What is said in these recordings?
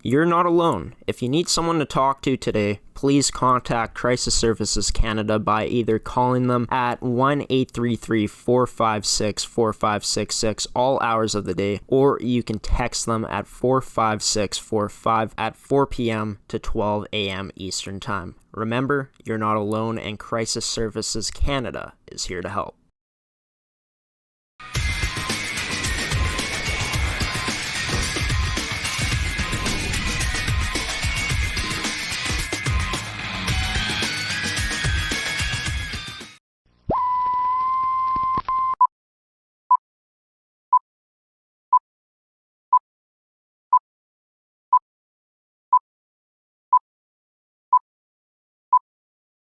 You're not alone. If you need someone to talk to today, please contact Crisis Services Canada by either calling them at 1-833-456-4566 all hours of the day, or you can text them at 45645 at 4 p.m. to 12 a.m. Eastern Time. Remember, you're not alone, and Crisis Services Canada is here to help.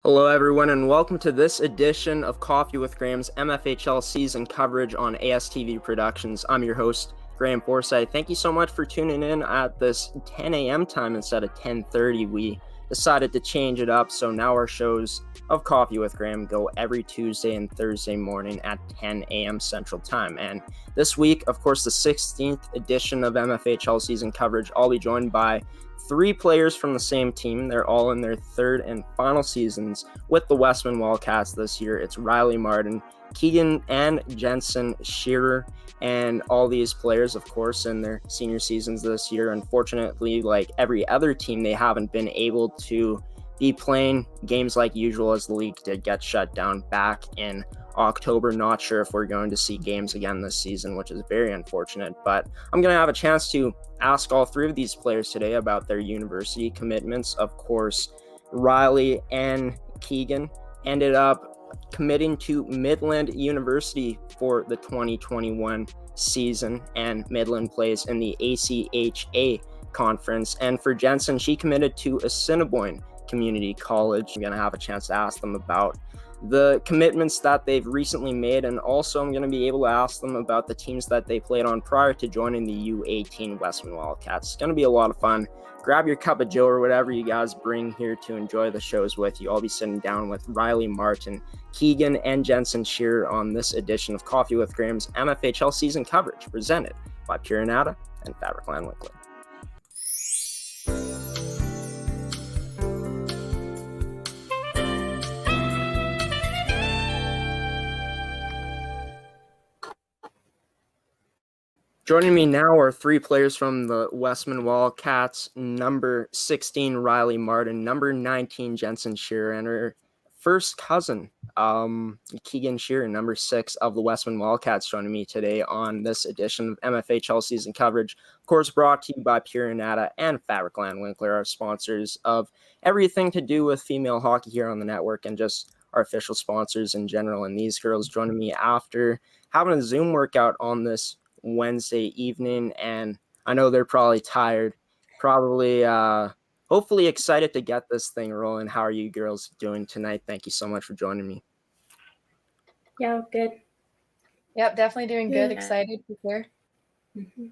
Hello everyone, and welcome to this edition of Coffee with Graeme's MFHL Season Coverage on ASTV Productions. I'm your host, Graeme Forsyth. Thank you so much for tuning in at this 10 a.m. time instead of 10:30. We decided to change it up, so now our shows of Coffee with Graeme go every Tuesday and Thursday morning at 10 a.m. Central Time. And this week, of course, the 16th edition of MFHL Season Coverage, I'll be joined by three players from the same team. They're all in their third and final seasons with the Westman Wildcats this year. It's Rylee Martin, Keagan, and Jensen Shearer, and all these players, of course, in their senior seasons this year. Unfortunately, like every other team, they haven't been able to be playing games like usual, as the league did get shut down back in October. Not sure if we're going to see games again this season, which is very unfortunate, but I'm going to have a chance to ask all three of these players today about their university commitments. Of course, Rylee and Keagan ended up committing to Midland University for the 2021 season, and Midland plays in the ACHA conference. And for Jensen, she committed to Assiniboine Community College. I'm going to have a chance to ask them about the commitments that they've recently made, and also I'm going to be able to ask them about the teams that they played on prior to joining the U15 Westman Wildcats. It's going to be a lot of fun. Grab your cup of joe or whatever you guys bring here to enjoy the shows with you. I'll be sitting down with Rylee Martin, Keagan, and Jensen Shearer on this edition of Coffee with Graeme's MFHL Season Coverage, presented by Pure Anada and Fabricland Winkler. Joining me now are three players from the Westman Wildcats: number 16, Rylee Martin; number 19, Jensen Shearer; and her first cousin, Keagan Shearer, number 6 of the Westman Wildcats, joining me today on this edition of MFHL Season Coverage. Of course, brought to you by Pure Anada and Fabricland Winkler, our sponsors of everything to do with female hockey here on the network, and just our official sponsors in general. And these girls joining me after having a Zoom workout on this Wednesday evening, and I know they're probably tired, probably hopefully excited to get this thing rolling. How are you girls doing tonight? Thank you so much for joining me. Yeah, good. Yep, definitely doing good. Excited to hear. Mm-hmm.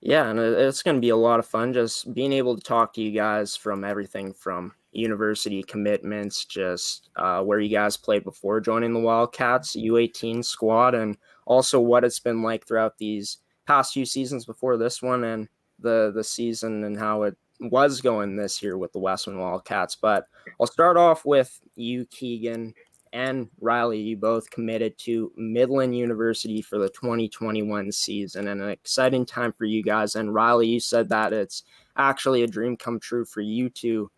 Yeah, and it's going to be a lot of fun just being able to talk to you guys from everything from university commitments, just where you guys played before joining the Wildcats, U18 squad, and also what it's been like throughout these past few seasons before this one, and the season and how it was going this year with the Westman Wildcats. But I'll start off with you, Keagan, and Rylee. You both committed to Midland University for the 2021 season, and an exciting time for you guys. And Rylee, you said that it's actually a dream come true for you to,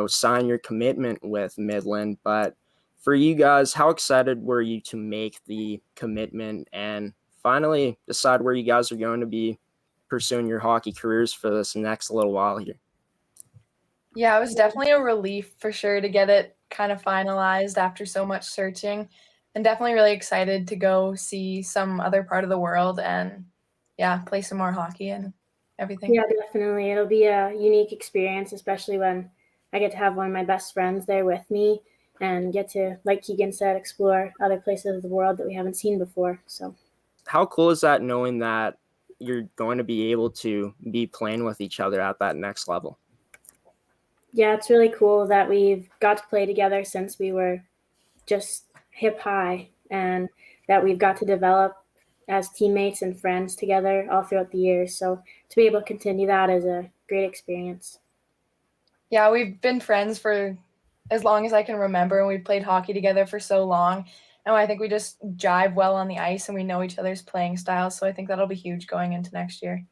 sign your commitment with Midland. But for you guys, how excited were you to make the commitment and finally decide where you guys are going to be pursuing your hockey careers for this next little while here? Yeah, it was definitely a relief for sure to get it kind of finalized after so much searching, and definitely really excited to go see some other part of the world and play some more hockey and everything. Yeah, definitely. It'll be a unique experience, especially when I get to have one of my best friends there with me and get to, like Keagan said, explore other places of the world that we haven't seen before. So how cool is that, knowing that you're going to be able to be playing with each other at that next level? Yeah, it's really cool that we've got to play together since we were just hip high, and that we've got to develop as teammates and friends together all throughout the years. So to be able to continue that is a great experience. Yeah, we've been friends for as long as I can remember, and we've played hockey together for so long. And I think we just jive well on the ice, and we know each other's playing styles. So I think that'll be huge going into next year.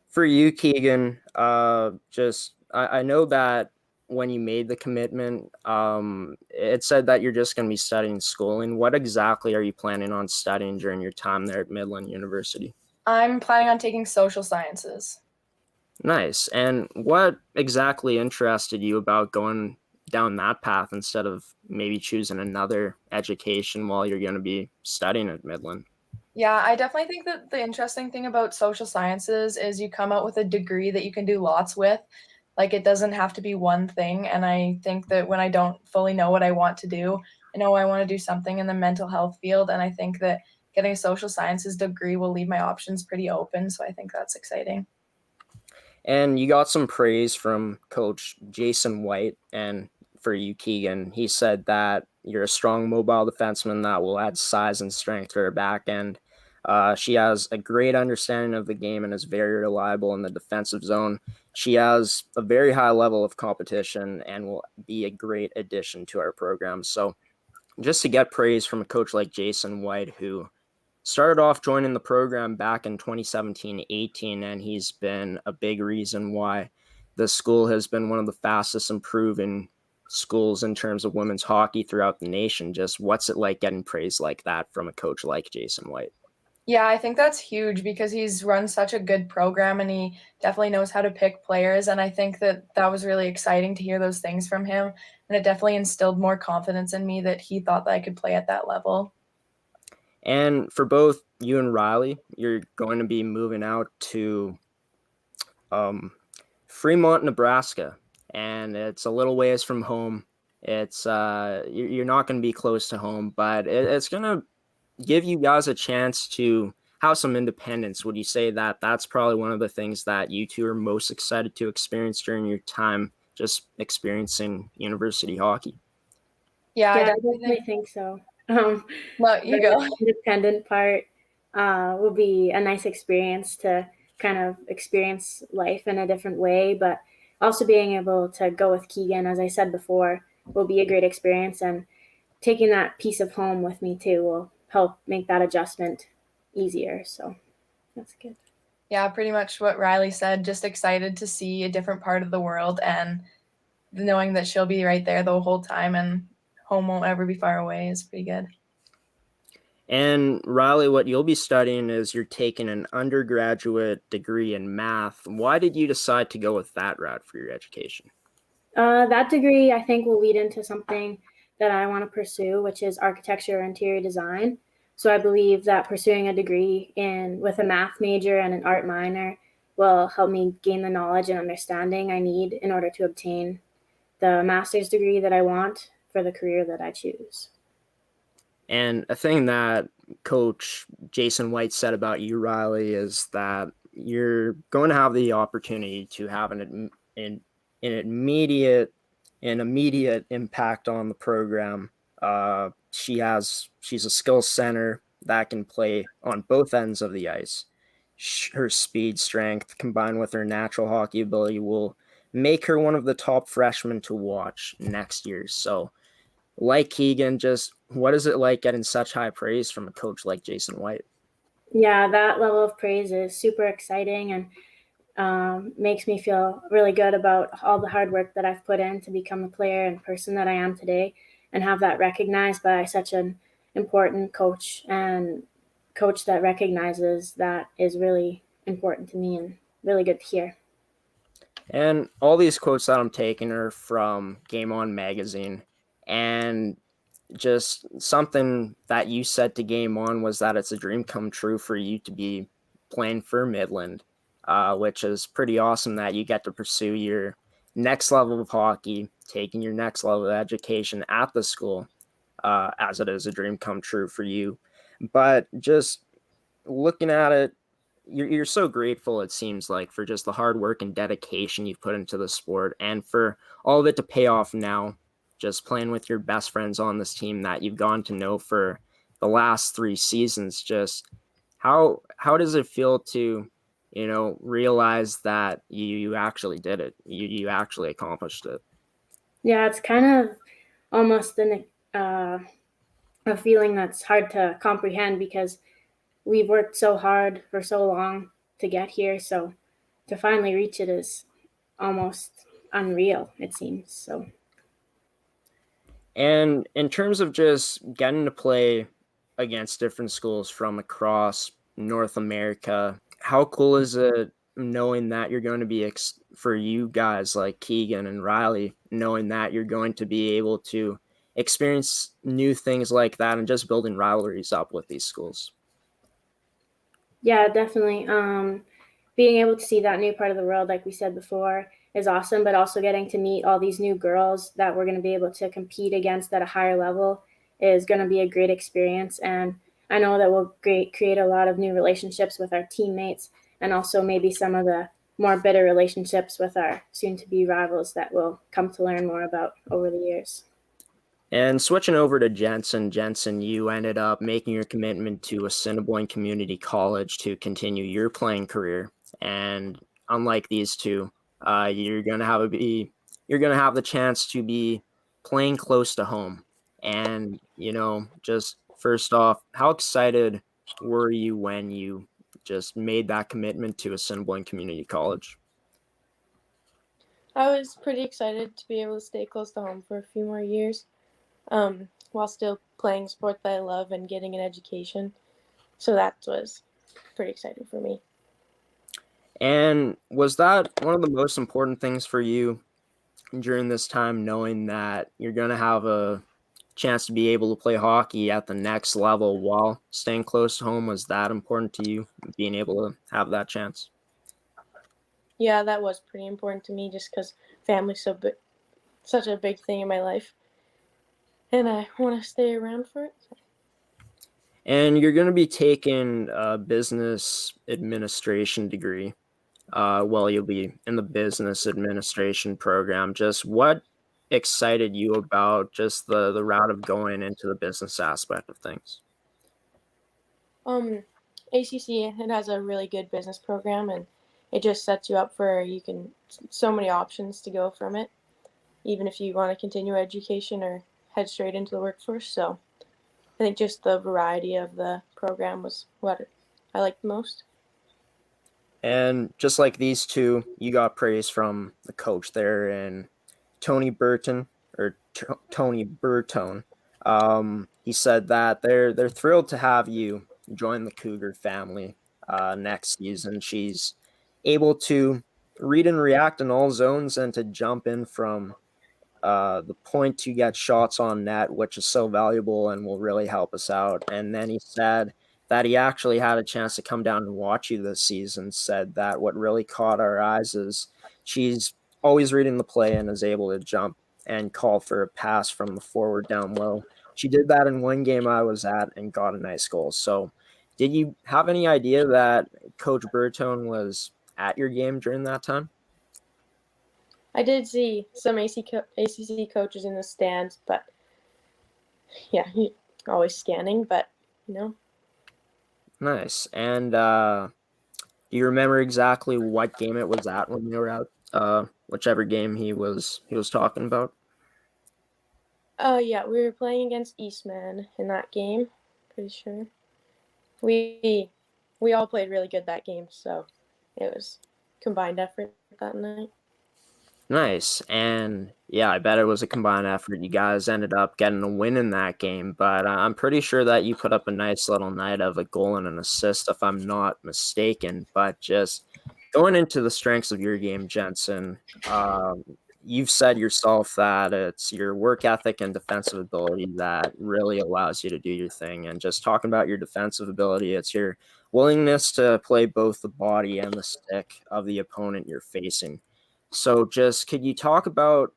For you, Keagan, I know that when you made the commitment, it said that you're just going to be studying schooling. What exactly are you planning on studying during your time there at Midland University? I'm planning on taking social sciences. Nice. And what exactly interested you about going down that path instead of maybe choosing another education while you're going to be studying at Midland? Yeah, I definitely think that the interesting thing about social sciences is you come out with a degree that you can do lots with. Like, it doesn't have to be one thing. And I think that when I don't fully know what I want to do, I know I want to do something in the mental health field. And I think that getting a social sciences degree will leave my options pretty open. So I think that's exciting. And you got some praise from Coach Jason White. And for you, Keagan, he said that you're a strong mobile defenseman that will add size and strength to her back end. She has a great understanding of the game and is very reliable in the defensive zone. She has a very high level of competition and will be a great addition to our program. So just to get praise from a coach like Jason White, who started off joining the program back in 2017-18, and he's been a big reason why the school has been one of the fastest improving schools in terms of women's hockey throughout the nation. Just what's it like getting praise like that from a coach like Jason White? Yeah, I think that's huge because he's run such a good program and he definitely knows how to pick players. And I think that that was really exciting to hear those things from him. And it definitely instilled more confidence in me that he thought that I could play at that level. And for both you and Rylee, you're going to be moving out to Fremont, Nebraska, and it's a little ways from home. It's you're not going to be close to home, but it's going to give you guys a chance to have some independence. Would you say that that's probably one of the things that you two are most excited to experience during your time just experiencing university hockey? Yeah, I definitely think so. Well, you go. The independent part will be a nice experience to kind of experience life in a different way, but also being able to go with Keagan, as I said before, will be a great experience, and taking that piece of home with me too will help make that adjustment easier. So that's good. Yeah, pretty much what Rylee said, just excited to see a different part of the world and knowing that she'll be right there the whole time and home won't ever be far away is pretty good. And Rylee, what you'll be studying is you're taking an undergraduate degree in math. Why did you decide to go with that route for your education? That degree, I think, will lead into something that I want to pursue, which is architecture or interior design. So I believe that pursuing a degree with a math major and an art minor will help me gain the knowledge and understanding I need in order to obtain the master's degree that I want for the career that I choose. And a thing that Coach Jason White said about you, Rylee, is that you're going to have the opportunity to have an immediate impact on the program. She's a skill center that can play on both ends of the ice. Her speed, strength, combined with her natural hockey ability, will make her one of the top freshmen to watch next year. So, like Keagan, just what is it like getting such high praise from a coach like Jason White? Yeah, that level of praise is super exciting and makes me feel really good about all the hard work that I've put in to become the player and person that I am today, and have that recognized by such an important coach, and coach that recognizes that is really important to me and really good to hear. And all these quotes that I'm taking are from Game On magazine, and just something that you said to Game On was that it's a dream come true for you to be playing for Midland, which is pretty awesome that you get to pursue your next level of hockey, taking your next level of education at the school, as it is a dream come true for you. But just looking at it, you're so grateful, it seems like, for just the hard work and dedication you've put into the sport, and for all of it to pay off now, just playing with your best friends on this team that you've gone to know for the last 3 seasons. Just how does it feel to realize that you actually did it. You actually accomplished it. Yeah, it's kind of almost a feeling that's hard to comprehend because we've worked so hard for so long to get here. So to finally reach it is almost unreal, it seems. So. And in terms of just getting to play against different schools from across North America, how cool is it knowing that you're going to be for you guys like Keagan and Rylee, knowing that you're going to be able to experience new things like that and just building rivalries up with these schools? Yeah, definitely. Being able to see that new part of the world, like we said before, is awesome, but also getting to meet all these new girls that we're going to be able to compete against at a higher level is going to be a great experience. And I know that we'll create a lot of new relationships with our teammates and also maybe some of the more bitter relationships with our soon-to-be rivals that we'll come to learn more about over the years. And switching over to Jensen, you ended up making your commitment to Assiniboine Community College to continue your playing career. And unlike these two, you're gonna have the chance to be playing close to home. And just first off, how excited were you when you just made that commitment to Assiniboine Community College? I was pretty excited to be able to stay close to home for a few more years, while still playing sport that I love and getting an education. So that was pretty exciting for me. And was that one of the most important things for you during this time, knowing that you're going to have a chance to be able to play hockey at the next level while staying close to home? Was that important to you, being able to have that chance? Yeah, that was pretty important to me just because family's such a big thing in my life. And I want to stay around for it. And you're going to be taking a business administration degree. You'll be in the business administration program. Just what excited you about just the route of going into the business aspect of things? ACC, it has a really good business program, and it just sets you up for so many options to go from it, even if you want to continue education or head straight into the workforce. So I think just the variety of the program was what I liked the most. And just like these two, you got praise from the coach there and Tony Burton or Tony Burtone. He said that they're thrilled to have you join the Cougar family next season. She's able to read and react in all zones and to jump in from the point to get shots on net, which is so valuable and will really help us out. And then he said that he actually had a chance to come down and watch you this season, said that what really caught our eyes is she's always reading the play and is able to jump and call for a pass from the forward down low. She did that in one game I was at and got a nice goal. So did you have any idea that Coach Burtone was at your game during that time? I did see some ACC coaches in the stands, but yeah, he always scanning, but Nice. And do you remember exactly what game it was at when you were out? Whichever game he was talking about? Yeah, we were playing against Eastman in that game, pretty sure. We all played really good that game, so it was combined effort that night. Nice. And yeah, I bet it was a combined effort. You guys ended up getting a win in that game, but I'm pretty sure that you put up a nice little night of a goal and an assist, if I'm not mistaken. But just going into the strengths of your game, Jensen, you've said yourself that it's your work ethic and defensive ability that really allows you to do your thing. And just talking about your defensive ability, it's your willingness to play both the body and the stick of the opponent you're facing. So just could you talk about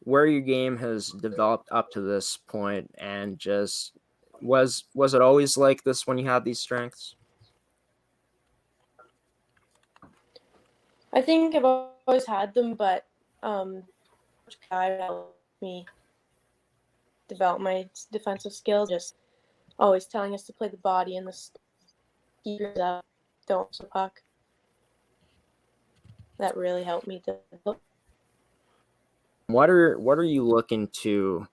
where your game has developed up to this point, and just was it always like this when you had these strengths? I think I've always had them, but God helped me develop my defensive skills, just always telling us to play the body and the keepers up, don't puck. that really helped me develop. What are you looking to,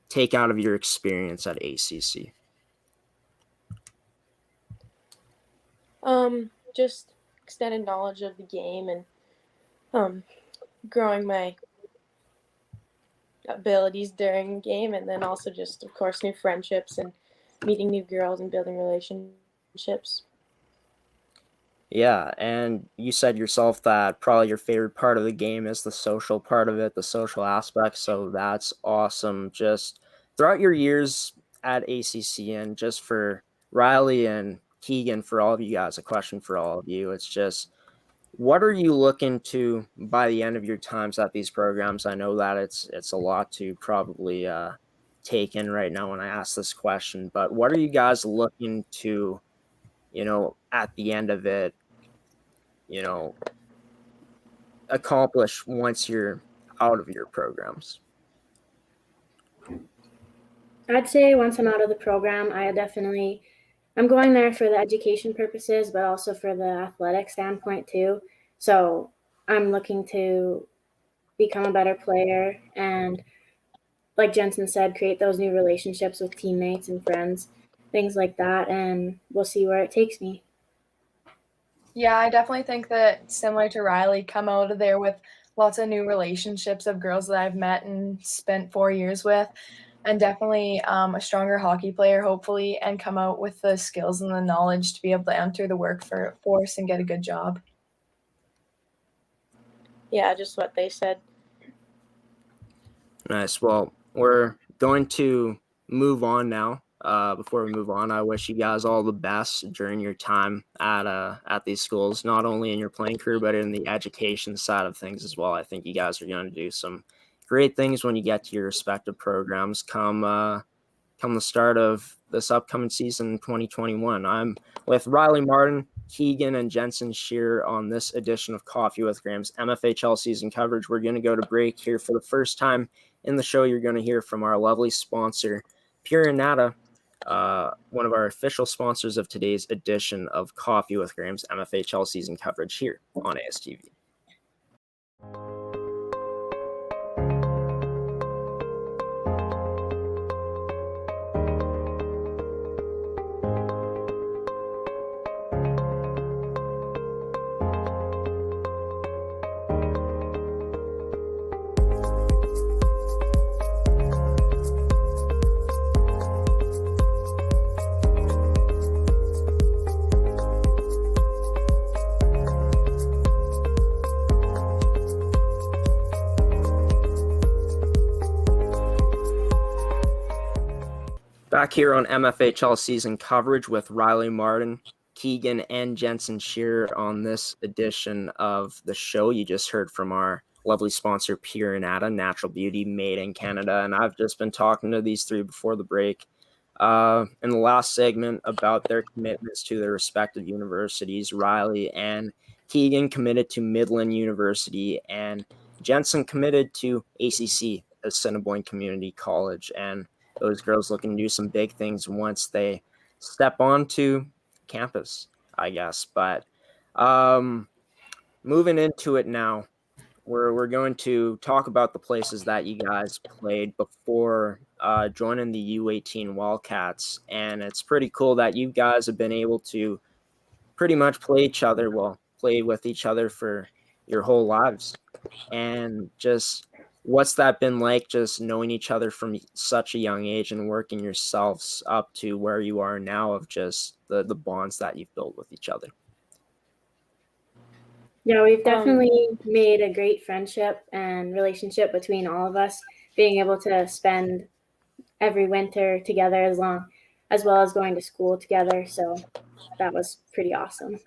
take out of your experience at ACC? Just extended knowledge of the game and growing my abilities during the game, and then also just, of course, new friendships and meeting new girls and building relationships. Yeah, and you said yourself that probably your favorite part of the game is the social part of it, the social aspect, so that's awesome. Just throughout your years at ACC, and just for Rylee and Keagan, for all of you guys, a question for all of you. It's just, what are you looking to by the end of your times at these programs? I know that it's a lot to probably take in right now when I ask this question, but what are you guys looking to, at the end of it, accomplish once you're out of your programs? I'd say once I'm out of the program, I'm going there for the education purposes, but also for the athletic standpoint too. So I'm looking to become a better player and, like Jensen said, create those new relationships with teammates and friends, things like that, and we'll see where it takes me. Yeah, I definitely think that, similar to Rylee, come out of there with lots of new relationships of girls that I've met and spent 4 years with, and definitely a stronger hockey player, hopefully, and come out with the skills and the knowledge to be able to enter the workforce and get a good job. Yeah, just what they said. Nice. Well, we're going to move on now. Before we move on, I wish you guys all the best during your time at these schools, not only in your playing career, but in the education side of things as well. I think you guys are going to do some great things when you get to your respective programs come the start of this upcoming season, 2021. I'm with Rylee Martin, Keagan, and Jensen Shearer on this edition of Coffee with Graeme's MFHL season coverage. We're going to go to break here. For the first time in the show, you're going to hear from our lovely sponsor, Pure Anada, one of our official sponsors of today's edition of Coffee with Graeme's MFHL season coverage here on ASTV. Back here on MFHL season coverage with Rylee Martin, Keagan, and Jensen Shearer on this edition of the show. You just heard from our lovely sponsor, Pure Anada, natural beauty made in Canada. And I've just been talking to these three before the break in the last segment about their commitments to their respective universities. Rylee and Keagan committed to Midland University, and Jensen committed to ACC, Assiniboine Community College. And those girls looking to do some big things once they step onto campus, I guess. But moving into it now, we're going to talk about the places that you guys played before joining the U18 Wildcats. And it's pretty cool that you guys have been able to pretty much play with each other for your whole lives. And just what's that been like, just knowing each other from such a young age and working yourselves up to where you are now, of just the bonds that you've built with each other? Yeah, we've definitely made a great friendship and relationship between all of us, being able to spend every winter together as well as going to school together. So that was pretty awesome.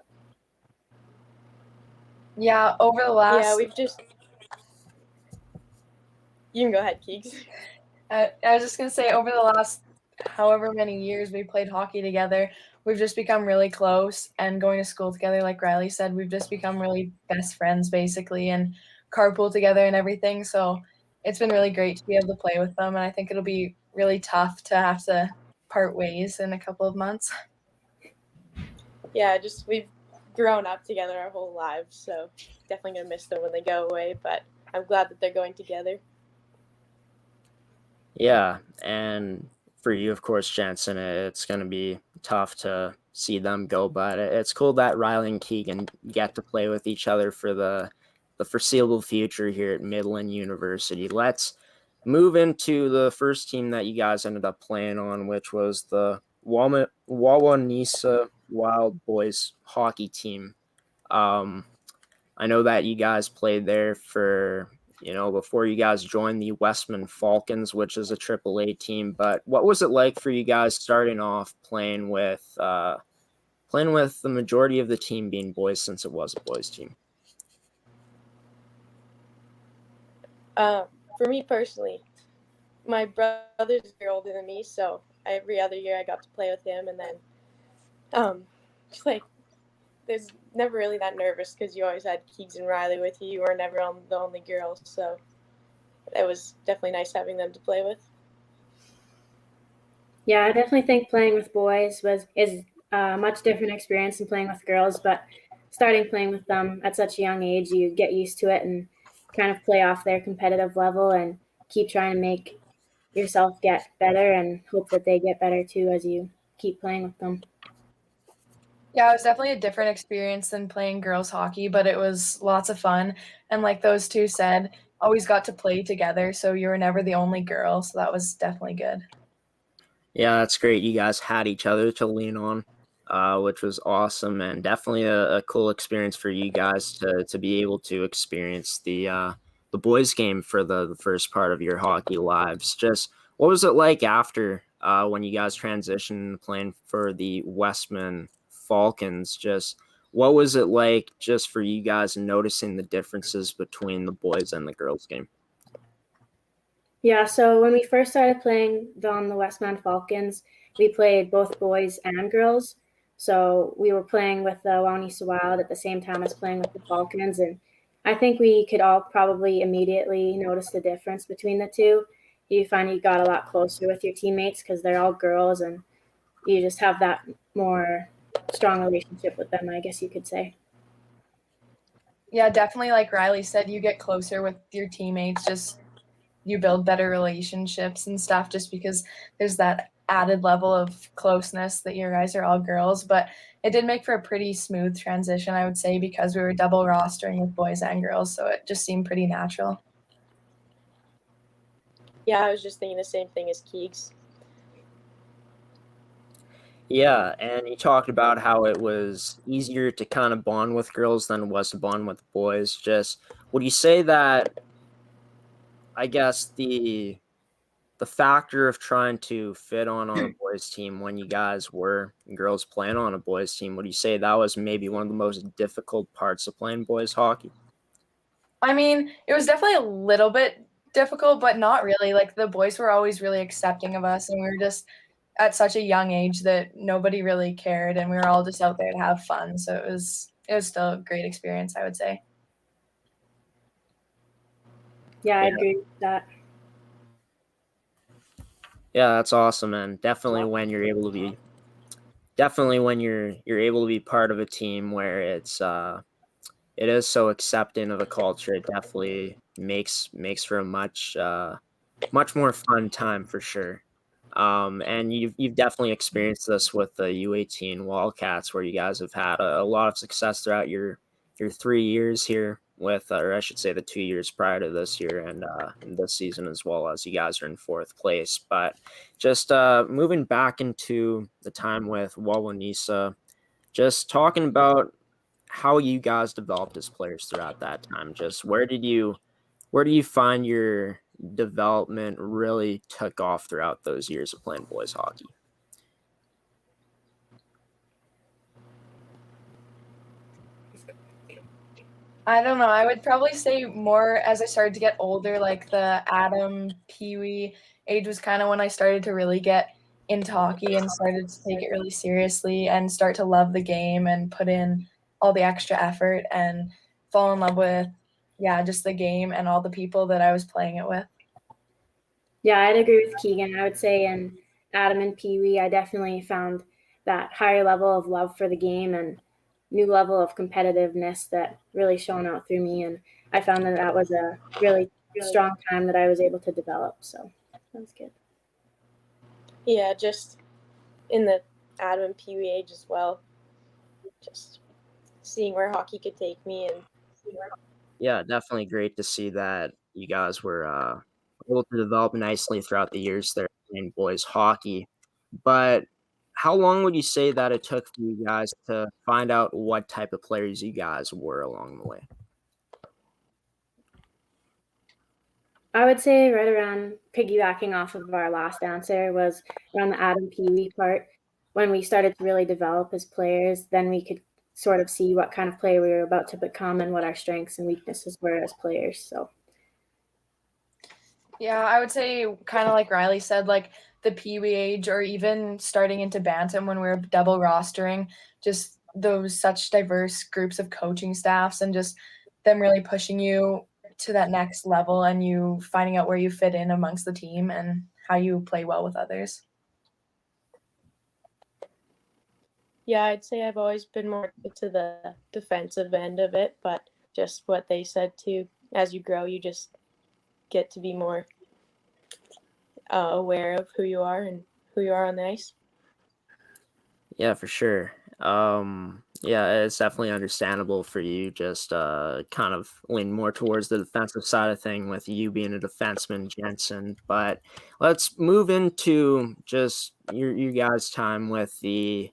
Yeah, over the last... Yeah, we've just... You can go ahead, Keegs. I was just going to say, over the last however many years we played hockey together, we've just become really close, and going to school together, like Rylee said, we've just become really best friends, basically, and carpool together and everything. So it's been really great to be able to play with them, and I think it'll be really tough to have to part ways in a couple of months. Yeah, we've grown up together our whole lives, so definitely going to miss them when they go away, but I'm glad that they're going together. Yeah, and for you, of course, Jensen, it's going to be tough to see them go, but it's cool that Rylee and Keagan get to play with each other for the foreseeable future here at Midland University. Let's move into the first team that you guys ended up playing on, which was the Wawanesa Wild boys hockey team. I know that you guys played there for, before you guys joined the Westman Falcons, which is a AAA team. But what was it like for you guys starting off playing with the majority of the team being boys, since it was a boys team? For me personally, my brother's a year older than me, so every other year I got to play with him, and then there's never really that nervous because you always had Keagan Rylee with you. You were never the only girl, so it was definitely nice having them to play with. Yeah, I definitely think playing with boys is a much different experience than playing with girls, but starting playing with them at such a young age, you get used to it and kind of play off their competitive level and keep trying to make yourself get better and hope that they get better too as you keep playing with them. Yeah, it was definitely a different experience than playing girls hockey, but it was lots of fun. And like those two said, always got to play together, so you were never the only girl, so that was definitely good. Yeah, that's great. You guys had each other to lean on, which was awesome, and definitely a cool experience for you guys to be able to experience the boys' game for the first part of your hockey lives. Just what was it like after when you guys transitioned playing for the Westman Falcons? Just what was it like just for you guys noticing the differences between the boys and the girls' game? Yeah, so when we first started playing on the Westman Falcons, we played both boys and girls. So we were playing with the Wawanesa Wild at the same time as playing with the Falcons. And I think we could all probably immediately notice the difference between the two. You find you got a lot closer with your teammates because they're all girls and you just have that more strong relationship with them, I guess you could say. Yeah, definitely like Rylee said, you get closer with your teammates, just you build better relationships and stuff just because there's that added level of closeness that you guys are all girls. But it did make for a pretty smooth transition, I would say, because we were double rostering with boys and girls, so it just seemed pretty natural. Yeah, I was just thinking the same thing as Keegs. Yeah, and you talked about how it was easier to kind of bond with girls than it was to bond with boys. Just would you say that, I guess, the factor of trying to fit on a boys team when you guys were girls playing on a boys team, would you say that was maybe one of the most difficult parts of playing boys hockey? I mean, it was definitely a little bit difficult, but not really. Like the boys were always really accepting of us, and we were just at such a young age that nobody really cared, and we were all just out there to have fun. So it was still a great experience, I would say. Yeah, I agree with that. Yeah, that's awesome, and definitely when you're able to be part of a team where it is so accepting of a culture, it definitely makes for a much more fun time for sure. And you've definitely experienced this with the U18 Wildcats, where you guys have had a lot of success throughout your 3 years here with, or I should say the 2 years prior to this year and this season as well, as you guys are in 4th place. But just moving back into the time with Wawanesa, just talking about how you guys developed as players throughout that time. Just where do you find your development really took off throughout those years of playing boys hockey? I don't know. I would probably say more as I started to get older, like the Adam, Pee Wee age was kind of when I started to really get into hockey and started to take it really seriously and start to love the game and put in all the extra effort and fall in love with, just the game and all the people that I was playing it with. Yeah, I'd agree with Keagan. I would say in Adam and Pee Wee, I definitely found that higher level of love for the game and new level of competitiveness that really shone out through me. And I found that was a really strong time that I was able to develop. So that was good. Yeah, just in the Adam and Pee Wee age as well. Just seeing where hockey could take me and Yeah, definitely great to see that you guys were able to develop nicely throughout the years there playing boys hockey. But how long would you say that it took for you guys to find out what type of players you guys were along the way? I would say right around, piggybacking off of our last answer, was around the Adam Pee Wee part. When we started to really develop as players, then we could sort of see what kind of player we were about to become and what our strengths and weaknesses were as players. So Yeah, I would say kind of like Rylee said, like the Pee Wee age or even starting into Bantam when we were double rostering, just those such diverse groups of coaching staffs and just them really pushing you to that next level and you finding out where you fit in amongst the team and how you play well with others. yeah, I'd say I've always been more to the defensive end of it, but just what they said too, as you grow, you just get to be more aware of who you are and who you are on the ice. Yeah, for sure. Yeah, it's definitely understandable for you just kind of lean more towards the defensive side of thing with you being a defenseman, Jensen. But let's move into just your guys' time with the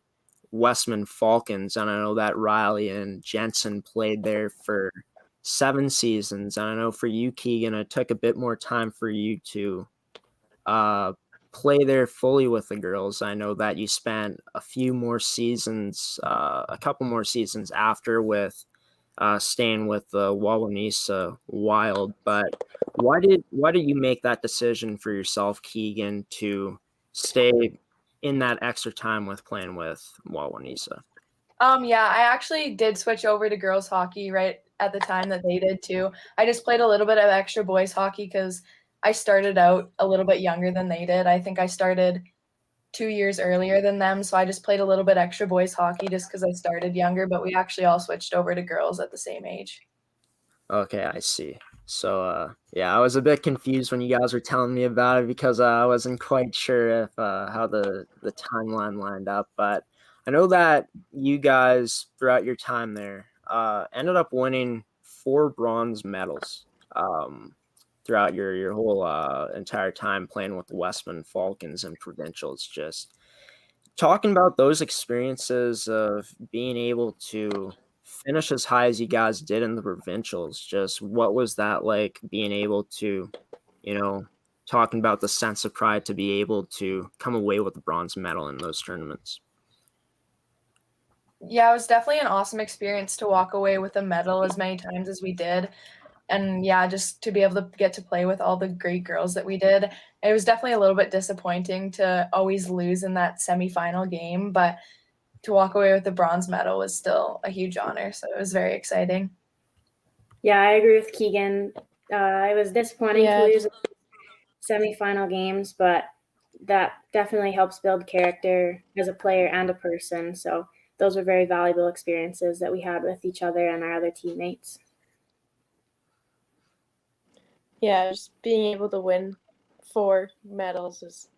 Westman Falcons. And I know that Rylee and Jensen played there for 7 seasons. And I know for you, Keagan, it took a bit more time for you to play there fully with the girls. I know that you spent a few more seasons, a couple more seasons after with staying with the Wawanesa Wild. But why did you make that decision for yourself, Keagan, to stay in that extra time with playing with Wawanesa? Yeah, I actually did switch over to girls hockey right at the time that they did too. I just played a little bit of extra boys hockey because I started out a little bit younger than they did. I think I started 2 years earlier than them, so I just played a little bit extra boys hockey just because I started younger, but we actually all switched over to girls at the same age. Okay, I see. So, yeah, I was a bit confused when you guys were telling me about it because I wasn't quite sure if how the timeline lined up. But I know that you guys, throughout your time there, ended up winning 4 bronze medals throughout your whole entire time playing with the Westman Falcons and provincials. Just talking about those experiences of being able to finish as high as you guys did in the provincials, just what was that like being able to, you know, talking about the sense of pride to be able to come away with a bronze medal in those tournaments? Yeah, it was definitely an awesome experience to walk away with a medal as many times as we did. And yeah, just to be able to get to play with all the great girls that we did. It was definitely a little bit disappointing to always lose in that semifinal game, but to walk away with the bronze medal was still a huge honor. So it was very exciting. yeah, I agree with Keagan. It was disappointing Yeah. to lose semifinal games, but that definitely helps build character as a player and a person. So those were very valuable experiences that we had with each other and our other teammates. Yeah, just being able to win 4 medals is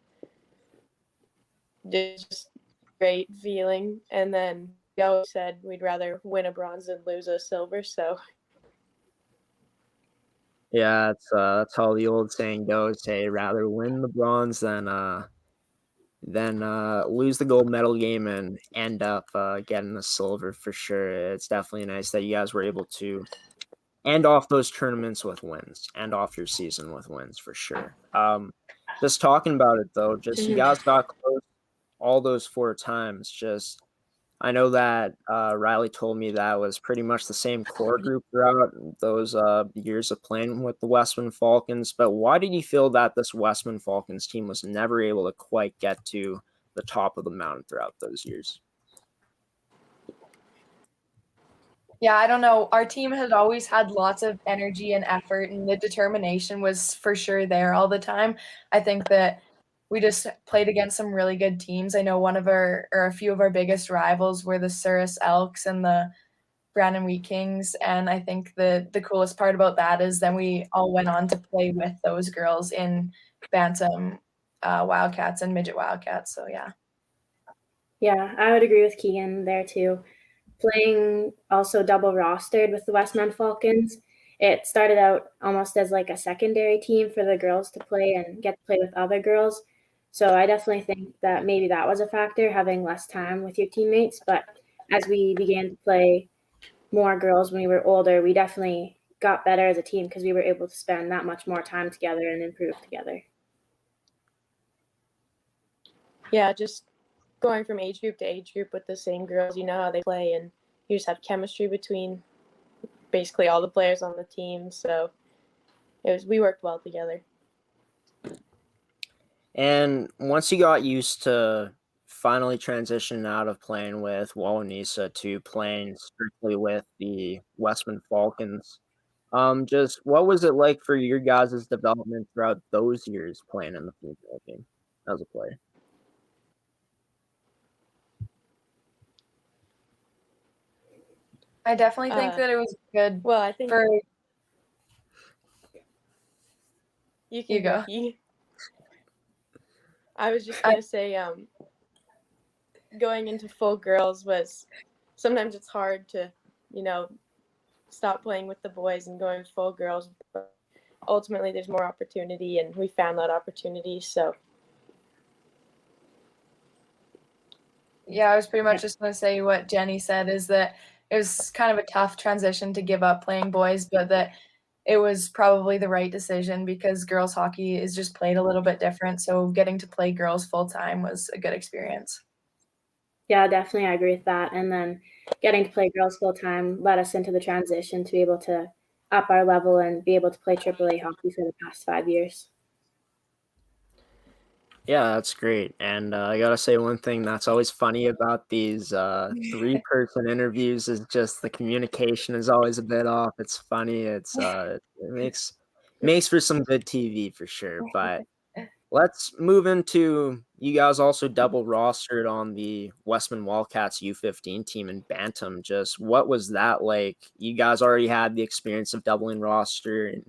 just great feeling. And then we always said we'd rather win a bronze than lose a silver. So Yeah, that's how the old saying goes. Hey, rather win the bronze than lose the gold medal game and end up getting the silver for sure. It's definitely nice that you guys were able to end off those tournaments with wins, end off your season with wins for sure. Just talking about it though, just you guys got close all those 4 times. Just I know that Rylee told me that was pretty much the same core group throughout those years of playing with the Westman Falcons. But why did you feel that this Westman Falcons team was never able to quite get to the top of the mountain throughout those years? Yeah, I don't know. Our team had always had lots of energy and effort, and the determination was for sure there all the time. I think that we just played against some really good teams. I know a few of our biggest rivals were the Souris Elks and the Brandon Wheat Kings, and I think the coolest part about that is then we all went on to play with those girls in Bantam Wildcats and Midget Wildcats, so yeah. Yeah, I would agree with Keagan there too. Playing also double rostered with the Westman Falcons, it started out almost as like a secondary team for the girls to play and get to play with other girls. So I definitely think that maybe that was a factor, having less time with your teammates. But as we began to play more girls when we were older, we definitely got better as a team because we were able to spend that much more time together and improve together. Yeah, just going from age group to age group with the same girls, you know how they play, and you just have chemistry between basically all the players on the team. So we worked well together. And once you got used to finally transitioning out of playing with Wawanesa to playing strictly with the Westman Falcons, just what was it like for your guys' development throughout those years playing in the female game as a player? I definitely think that it was good. Well, I think you can go. I was just gonna say, going into full girls was sometimes it's hard to, stop playing with the boys and going full girls. But ultimately, there's more opportunity, and we found that opportunity. So. Yeah, I was pretty much just going to say what Jenny said, is that it was kind of a tough transition to give up playing boys, but that it was probably the right decision because girls hockey is just played a little bit different. So getting to play girls full time was a good experience. Yeah, definitely. I agree with that. And then getting to play girls full time led us into the transition to be able to up our level and be able to play AAA hockey for the past 5 years. Yeah, that's great. And I gotta say, one thing that's always funny about these 3-person interviews is just the communication is always a bit off. It's funny. It makes for some good TV for sure. But let's move into, you guys also double rostered on the Westman Wildcats U15 team in Bantam. Just what was that like? You guys already had the experience of double rostering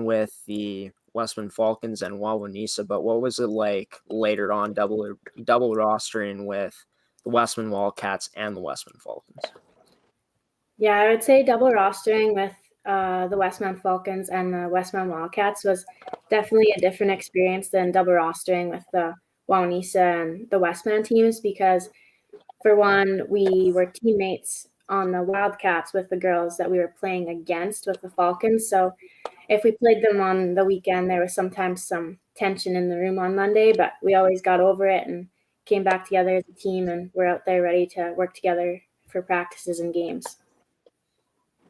with the Westman Falcons and Wawanesa, but what was it like later on double rostering with the Westman Wildcats and the Westman Falcons? Yeah, I would say double rostering with the Westman Falcons and the Westman Wildcats was definitely a different experience than double rostering with the Wawanesa and the Westman teams because, for one, we were teammates on the Wildcats with the girls that we were playing against with the Falcons. So if we played them on the weekend, there was sometimes some tension in the room on Monday, but we always got over it and came back together as a team, and we're out there ready to work together for practices and games.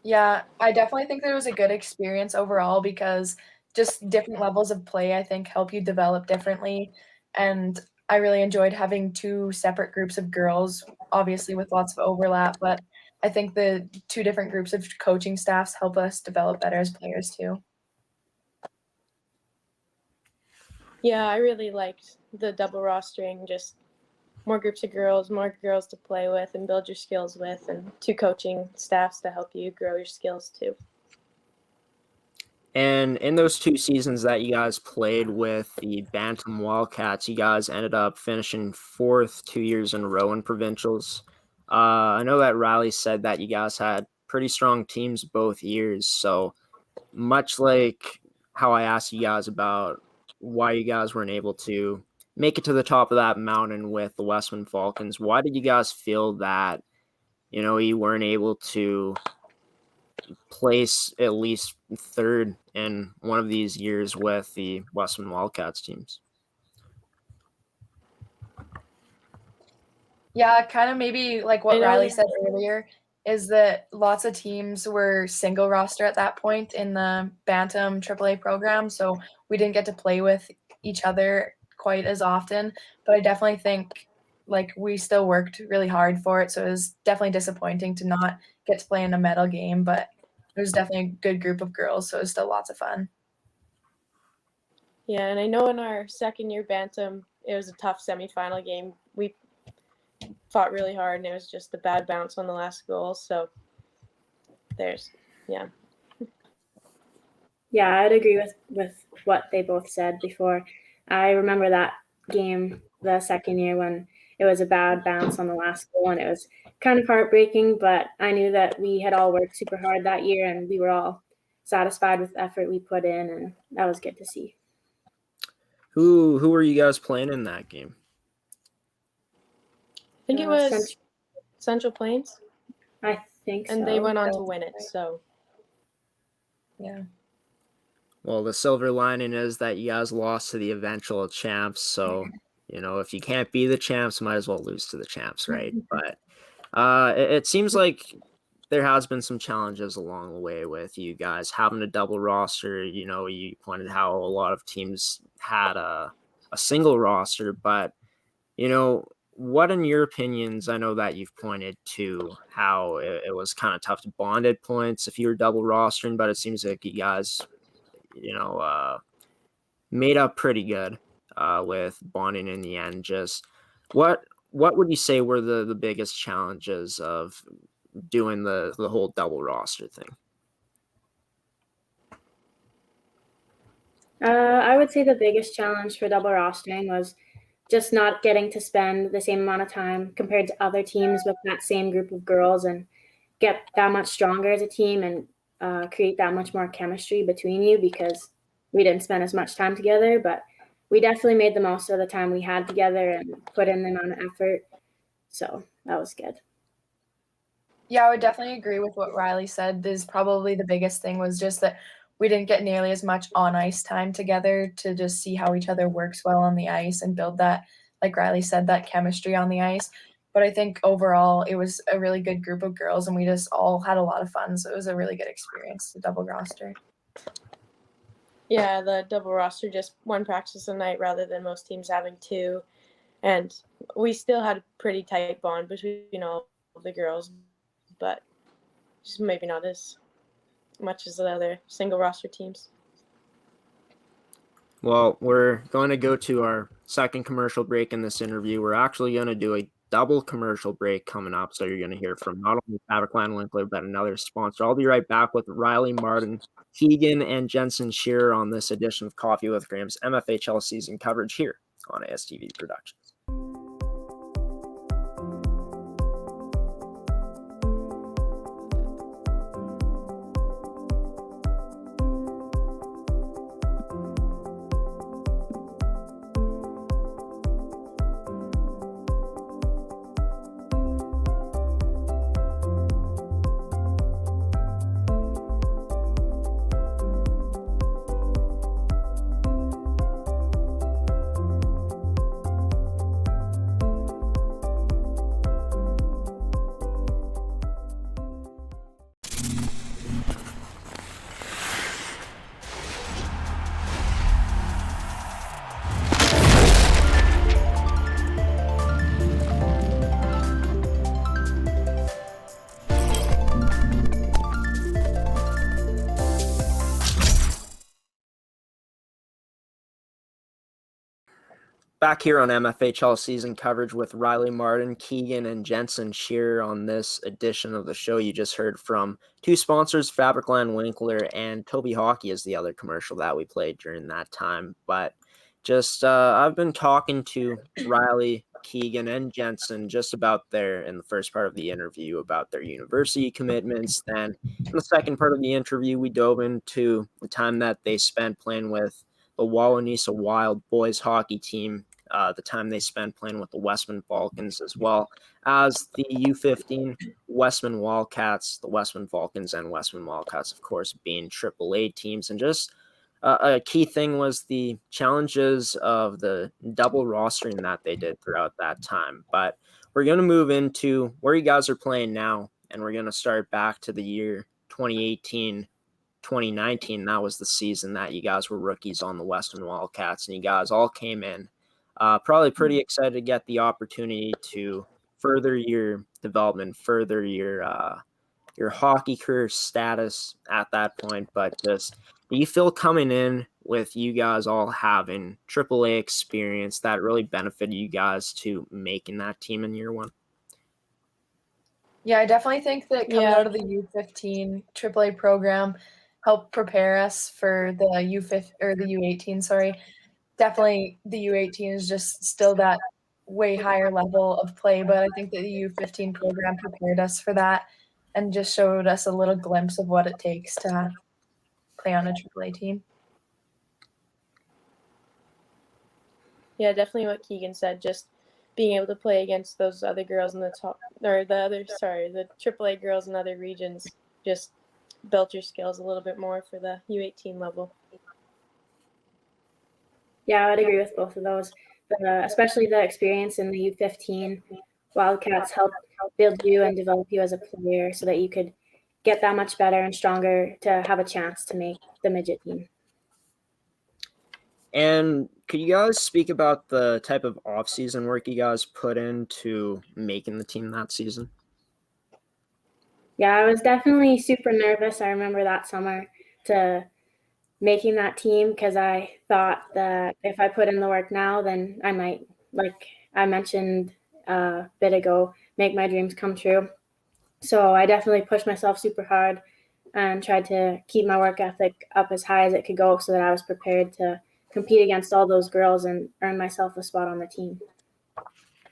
Yeah, I definitely think that it was a good experience overall because just different levels of play, I think, help you develop differently. And I really enjoyed having 2 separate groups of girls, obviously with lots of overlap, but I think the 2 different groups of coaching staffs help us develop better as players too. Yeah, I really liked the double rostering, just more groups of girls, more girls to play with and build your skills with, and 2 coaching staffs to help you grow your skills too. And in those 2 seasons that you guys played with the Bantam Wildcats, you guys ended up finishing 4th 2 years in a row in provincials. I know that Rylee said that you guys had pretty strong teams both years. So much like how I asked you guys about why you guys weren't able to make it to the top of that mountain with the Westman Falcons, why did you guys feel that, you weren't able to place at least 3rd in one of these years with the Westman Wildcats teams? Yeah, kind of maybe like what Rylee said earlier is that lots of teams were single roster at that point in the Bantam AAA program, so we didn't get to play with each other quite as often, but I definitely think like we still worked really hard for it, so it was definitely disappointing to not get to play in a medal game, but it was definitely a good group of girls, so it was still lots of fun. Yeah, and I know in our second year bantam, it was a tough semifinal game. We fought really hard, and it was just a bad bounce on the last goal. So yeah. Yeah, I'd agree with what they both said before. I remember that game the second year when it was a bad bounce on the last goal, and it was kind of heartbreaking, but I knew that we had all worked super hard that year, and we were all satisfied with the effort we put in, and that was good to see. Who were you guys playing in that game? I think it was Central Plains. I think so. And they went on to win it, so. Yeah. Well, the silver lining is that you guys lost to the eventual champs, so if you can't be the champs, might as well lose to the champs, right? But it seems like there has been some challenges along the way with you guys having a double roster. You pointed how a lot of teams had a single roster, but what in your opinions, I know that you've pointed to how it was kind of tough to bond at points if you were double rostering, but it seems like you guys made up pretty good with bonding in the end. Just what would you say were the biggest challenges of doing the whole double roster thing? I would say the biggest challenge for double rostering was just not getting to spend the same amount of time compared to other teams with that same group of girls and get that much stronger as a team and create that much more chemistry between you, because we didn't spend as much time together, but we definitely made the most of the time we had together and put in the amount of effort. So that was good. Yeah, I would definitely agree with what Rylee said. Is probably the biggest thing was just that we didn't get nearly as much on ice time together to just see how each other works well on the ice and build that, like Rylee said, that chemistry on the ice. But I think overall it was a really good group of girls and we just all had a lot of fun. So it was a really good experience, the double roster. Yeah, the double roster, just one practice a night rather than most teams having two. And we still had a pretty tight bond between all of the girls, but just maybe not as much as the other single roster teams. Well, we're going to go to our second commercial break in this interview. We're actually going to do a double commercial break coming up. So you're going to hear from not only Fabricland Winkler, but another sponsor. I'll be right back with Rylee, Martin, Keagan, and Jensen Shearer on this edition of Coffee with Graeme's MFHL season coverage here on ASTV Productions. Back here on MFHL season coverage with Rylee, Martin, Keagan, and Jensen Shearer on this edition of the show. You just heard from two sponsors, Fabricland Winkler and TOVI Hockey is the other commercial that we played during that time. But just I've been talking to Rylee, Keagan, and Jensen just about in the first part of the interview about their university commitments. Then in the second part of the interview, we dove into the time that they spent playing with the Wawanesa Wild boys hockey team, the time they spent playing with the Westman Falcons, as well as the U15 Westman Wildcats, the Westman Falcons and Westman Wildcats, of course, being AAA teams. And just a key thing was the challenges of the double rostering that they did throughout that time. But we're going to move into where you guys are playing now, and we're going to start back to the year 2018. 2019, that was the season that you guys were rookies on the Westman Wildcats, and you guys all came in probably pretty excited to get the opportunity to further your development, further your hockey career status at that point. But just, do you feel coming in with you guys all having AAA experience that really benefited you guys to making that team in year one? Yeah, I definitely think that coming Yeah. out of the U15 AAA program helped prepare us for the U15 or the U18. Sorry, definitely the U18 is just still that way higher level of play, but I think that the U15 program prepared us for that and just showed us a little glimpse of what it takes to play on a AAA team. Yeah, definitely what Keagan said. Just being able to play against those other girls in the the AAA girls in other regions just built your skills a little bit more for the U18 level. Yeah, I would agree with both of those. Especially the experience in the U15 Wildcats helped build you and develop you as a player so that you could get that much better and stronger to have a chance to make the midget team. And could you guys speak about the type of off-season work you guys put into making the team that season? Yeah, I was definitely super nervous. I remember that summer to making that team because I thought that if I put in the work now, then I might, like I mentioned a bit ago, make my dreams come true. So I definitely pushed myself super hard and tried to keep my work ethic up as high as it could go so that I was prepared to compete against all those girls and earn myself a spot on the team.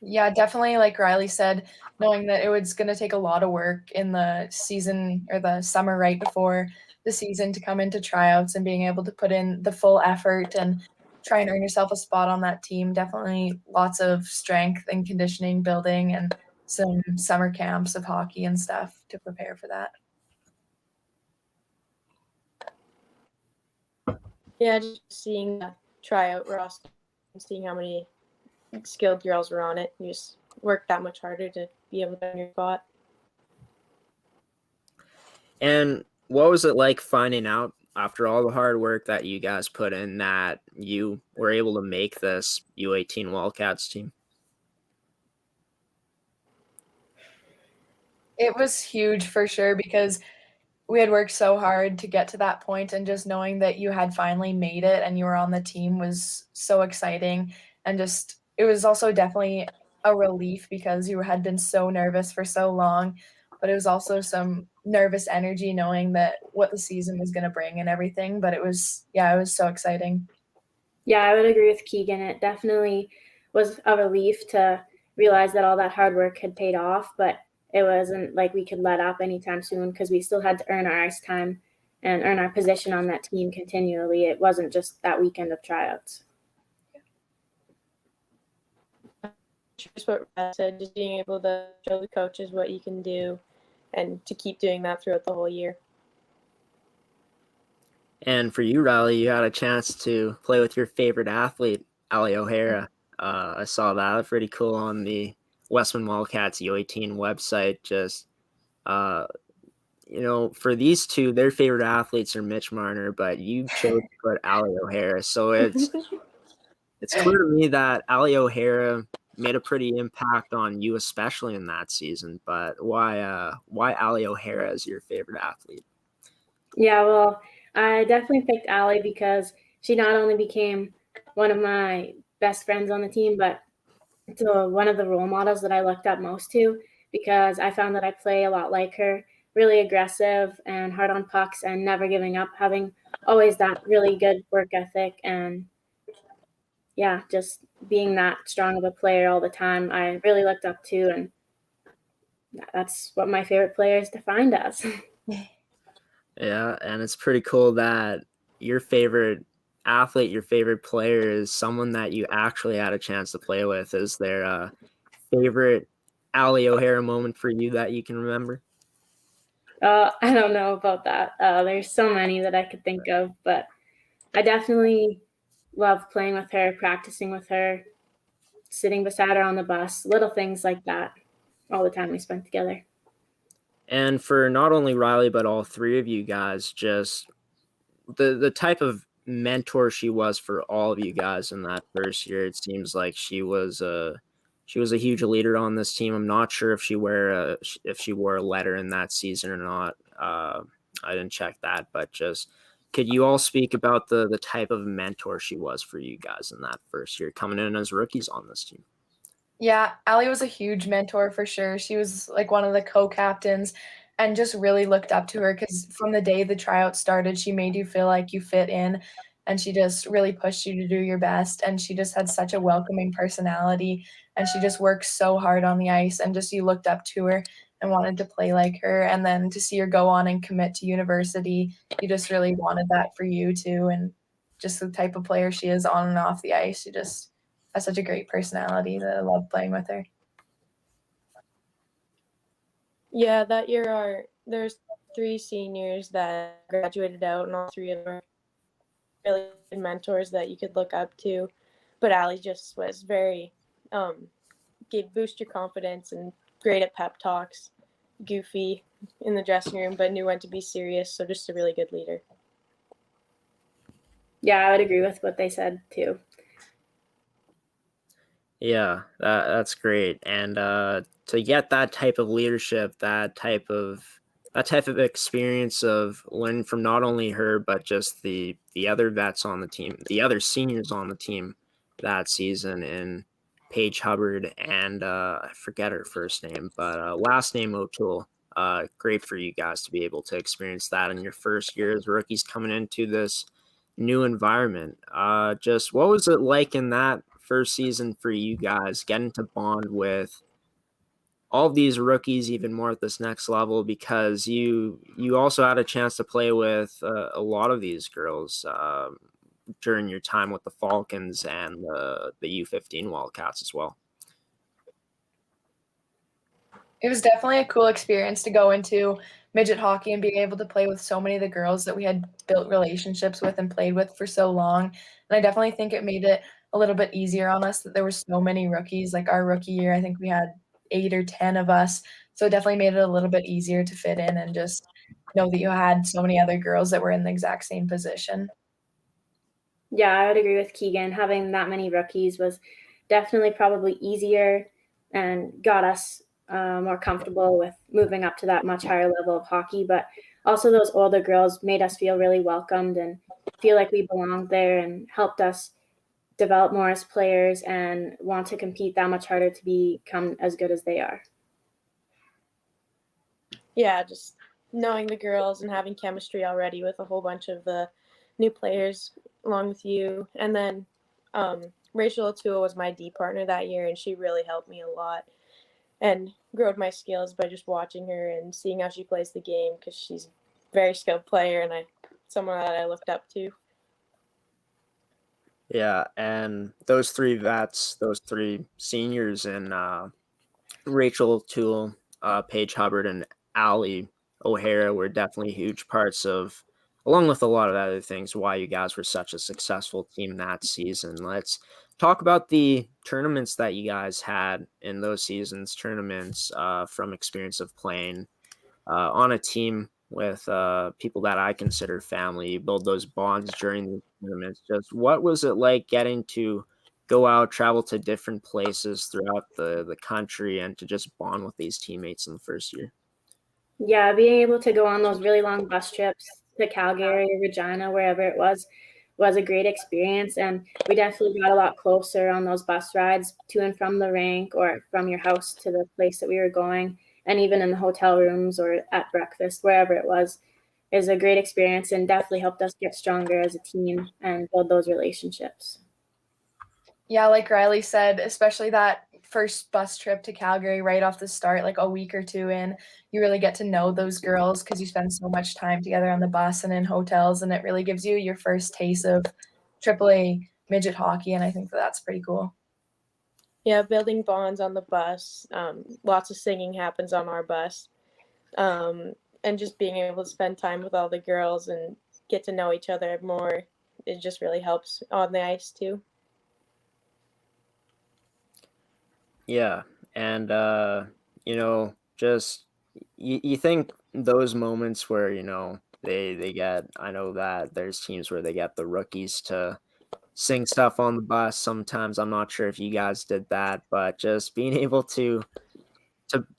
Yeah, definitely, like Rylee said, knowing that it was going to take a lot of work in the season or the summer right before the season to come into tryouts and being able to put in the full effort and try and earn yourself a spot on that team. Definitely lots of strength and conditioning building and some summer camps of hockey and stuff to prepare for that. Yeah, just seeing the tryout roster and seeing how many skilled girls were on it, you just work that much harder to be able to earn your spot. And what was it like finding out after all the hard work that you guys put in that you were able to make this U18 Wildcats team? It was huge for sure because we had worked so hard to get to that point, and just knowing that you had finally made it and you were on the team was so exciting. And just it was also definitely a relief because you had been so nervous for so long, but it was also some nervous energy knowing that what the season was going to bring and everything. But it was so exciting. Yeah, I would agree with Keagan. It definitely was a relief to realize that all that hard work had paid off, but it wasn't like we could let up anytime soon because we still had to earn our ice time and earn our position on that team continually. It wasn't just that weekend of tryouts. Just what Brad said, just being able to show the coaches what you can do and to keep doing that throughout the whole year. And for you, Rylee, you had a chance to play with your favorite athlete, Ali O'Hara. I saw that. That's pretty cool on the Westman Wildcats U18 website. Just, for these two, their favorite athletes are Mitch Marner, but you chose to put Ali O'Hara. So it's clear to me that Ali O'Hara made a pretty impact on you, especially in that season. But why Ali O'Hara is your favorite athlete? Yeah, well, I definitely picked Ali because she not only became one of my best friends on the team, but one of the role models that I looked up most to because I found that I play a lot like her, really aggressive and hard on pucks and never giving up, having always that really good work ethic and yeah, just being that strong of a player all the time. I really looked up to, and that's what my favorite players defined as. Yeah, and it's pretty cool that your favorite athlete, your favorite player is someone that you actually had a chance to play with. Is there a favorite Ali O'Hara moment for you that you can remember? I don't know about that. There's so many that I could think of, but I definitely love playing with her, practicing with her, sitting beside her on the bus, little things like that, all the time we spent together. And for not only Rylee, but all three of you guys, just the type of mentor she was for all of you guys in that first year. It seems like she was a huge leader on this team. I'm not sure if she wore a letter in that season or not. I didn't check that, but just could you all speak about the type of mentor she was for you guys in that first year coming in as rookies on this team? Yeah, Allie was a huge mentor for sure. She was like one of the co-captains and just really looked up to her because from the day the tryout started, she made you feel like you fit in and she just really pushed you to do your best. And she just had such a welcoming personality and she just worked so hard on the ice and just you looked up to her and wanted to play like her. And then to see her go on and commit to university, you just really wanted that for you too. And just the type of player she is on and off the ice, she just has such a great personality that I love playing with her. Yeah, that year there's 3 seniors that graduated out, and all 3 of them are really good mentors that you could look up to. But Allie just was very boost your confidence and great at pep talks, goofy in the dressing room, but knew when to be serious. So just a really good leader. Yeah, I would agree with what they said too. Yeah, that's great. And to get that type of leadership, that type of experience of learning from not only her but just the other vets on the team, the other seniors on the team that season, in Paige Hubbard and I forget her first name, but last name O'Toole. Great for you guys to be able to experience that in your first year as rookies coming into this new environment. Just what was it like in that first season for you guys, getting to bond with all these rookies even more at this next level, because you also had a chance to play with a lot of these girls during your time with the Falcons and the U15 Wildcats as well? It was definitely a cool experience to go into midget hockey and being able to play with so many of the girls that we had built relationships with and played with for so long. And I definitely think it made it a little bit easier on us that there were so many rookies. Like our rookie year, I think we had 8 or 10 of us. So it definitely made it a little bit easier to fit in and just know that you had so many other girls that were in the exact same position. Yeah, I would agree with Keagan. Having that many rookies was definitely probably easier and got us more comfortable with moving up to that much higher level of hockey. But also those older girls made us feel really welcomed and feel like we belonged there, and helped us develop more as players and want to compete that much harder to become as good as they are. Yeah, just knowing the girls and having chemistry already with a whole bunch of the new players along with you. And then Rachel O'Toole was my D partner that year, and she really helped me a lot and growed my skills by just watching her and seeing how she plays the game, because she's a very skilled player and someone that I looked up to. Yeah, and those 3 vets, those 3 seniors in Rachel O'Toole, Paige Hubbard, and Allie O'Hara were definitely huge parts of, along with a lot of other things, why you guys were such a successful team that season. Let's talk about the tournaments that you guys had in those seasons, tournaments from experience of playing on a team with people that I consider family. You build those bonds during the tournaments. Just what was it like getting to go out, travel to different places throughout the country, and to just bond with these teammates in the first year? Yeah, being able to go on those really long bus trips to Calgary or Regina, wherever it was a great experience. And we definitely got a lot closer on those bus rides to and from the rink, or from your house to the place that we were going. And even in the hotel rooms or at breakfast, wherever it was a great experience, and definitely helped us get stronger as a team and build those relationships. Yeah, like Rylee said, especially that first bus trip to Calgary right off the start, like a week or 2 in, you really get to know those girls because you spend so much time together on the bus and in hotels, and it really gives you your first taste of AAA midget hockey, and I think that's pretty cool. Yeah, building bonds on the bus. Lots of singing happens on our bus. And just being able to spend time with all the girls and get to know each other more, it just really helps on the ice too. Yeah, and just you think those moments where they get, I know that there's teams where they get the rookies to sing stuff on the bus sometimes. I'm not sure if you guys did that, but just being able to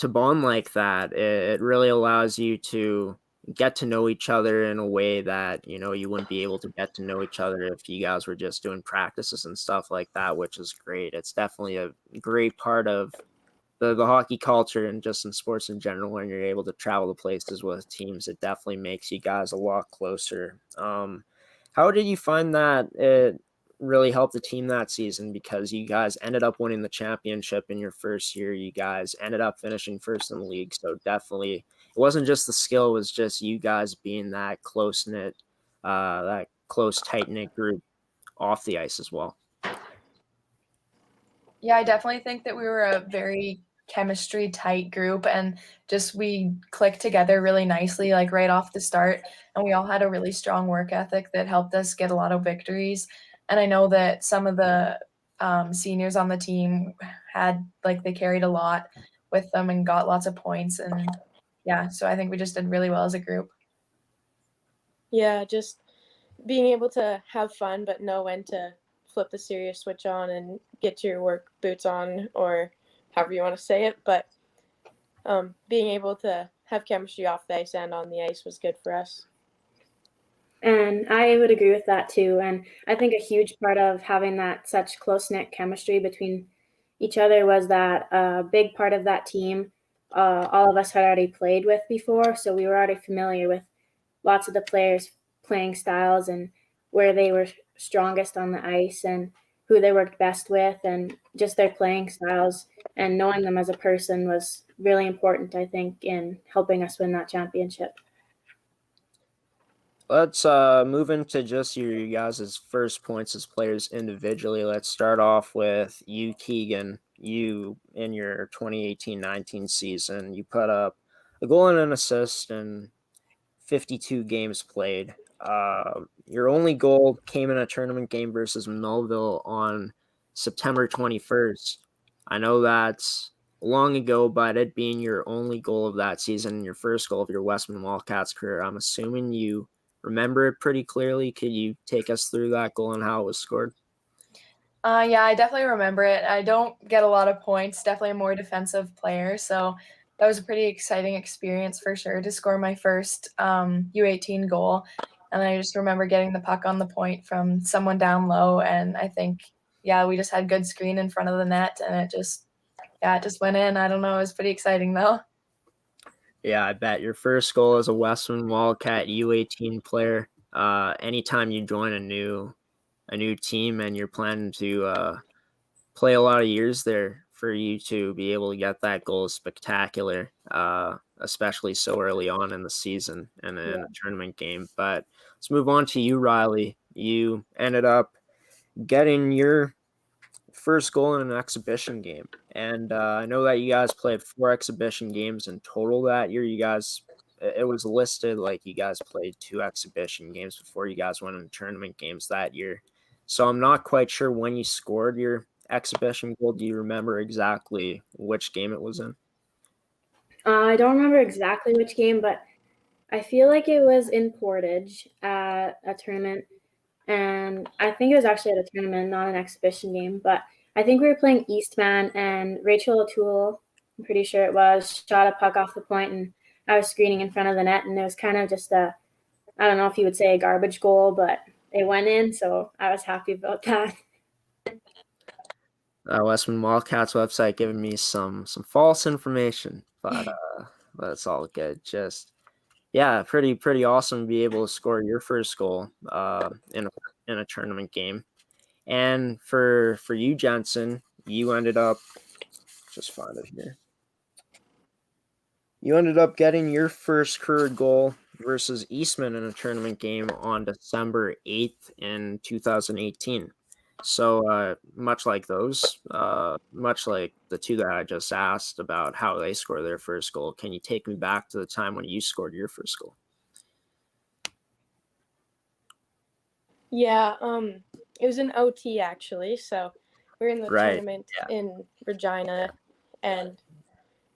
bond like that, it really allows you to get to know each other in a way that, you wouldn't be able to get to know each other if you guys were just doing practices and stuff like that, which is great. It's definitely a great part of the hockey culture and just in sports in general. When you're able to travel to places with teams, it definitely makes you guys a lot closer. How did you find that it really helped the team that season? Because you guys ended up winning the championship in your first year. You guys ended up finishing first in the league. So definitely it wasn't just the skill, it was just you guys being that close-knit, that close, tight-knit group off the ice as well. Yeah, I definitely think that we were a very chemistry tight group, and just we clicked together really nicely, like right off the start. And we all had a really strong work ethic that helped us get a lot of victories. And I know that some of the seniors on the team they carried a lot with them and got lots of points. And yeah, so I think we just did really well as a group. Yeah, just being able to have fun but know when to flip the serious switch on and get your work boots on, or however you want to say it. But being able to have chemistry off the ice and on the ice was good for us. And I would agree with that too. And I think a huge part of having that such close-knit chemistry between each other was that a big part of that team, all of us had already played with before. So we were already familiar with lots of the players' playing styles and where they were strongest on the ice and who they worked best with and just their playing styles. And knowing them as a person was really important, I think, in helping us win that championship. Let's move into just your guys' first points as players individually. Let's start off with you, Keagan. You, in your 2018-19 season, you put up a goal and an assist in 52 games played. Your only goal came in a tournament game versus Melville on September 21st. I know that's long ago, but it being your only goal of that season and your first goal of your Westman Wildcats career, I'm assuming you remember it pretty clearly. Could you take us through that goal and how it was scored? Yeah, I definitely remember it. I don't get a lot of points, definitely a more defensive player. So that was a pretty exciting experience for sure to score my first U18 goal. And I just remember getting the puck on the point from someone down low. And I think, we just had good screen in front of the net and it just went in. I don't know. It was pretty exciting though. Yeah, I bet your first goal as a Westman Wildcat U18 player. Anytime you join a new team and you're planning to play a lot of years there, for you to be able to get that goal is spectacular, especially so early on in the season and in a tournament game. But let's move on to you, Rylee. You ended up getting your first goal in an exhibition game. And I know that you guys played 4 exhibition games in total that year. It was listed like you guys played 2 exhibition games before you guys went into tournament games that year. So I'm not quite sure when you scored your exhibition goal. Do you remember exactly which game it was in? I don't remember exactly which game, but I feel like it was in Portage at a tournament. And I think it was actually at a tournament, not an exhibition game. But I think we were playing Eastman, and Rachel O'Toole, I'm pretty sure it was, shot a puck off the point, and I was screening in front of the net. And it was kind of just I don't know if you would say a garbage goal, but it went in. So I was happy about that. Westman Wildcats website giving me some false information, but it's all good. Just pretty awesome to be able to score your first goal in a tournament game. And for you, Jensen, you ended up just find it here. You ended up getting your first career goal versus Eastman in a tournament game on December 8th in 2018. So much like much like the 2 that I just asked about how they score their first goal, can you take me back to the time when you scored your first goal? Yeah, it was an OT actually. So we're in the tournament in Regina, and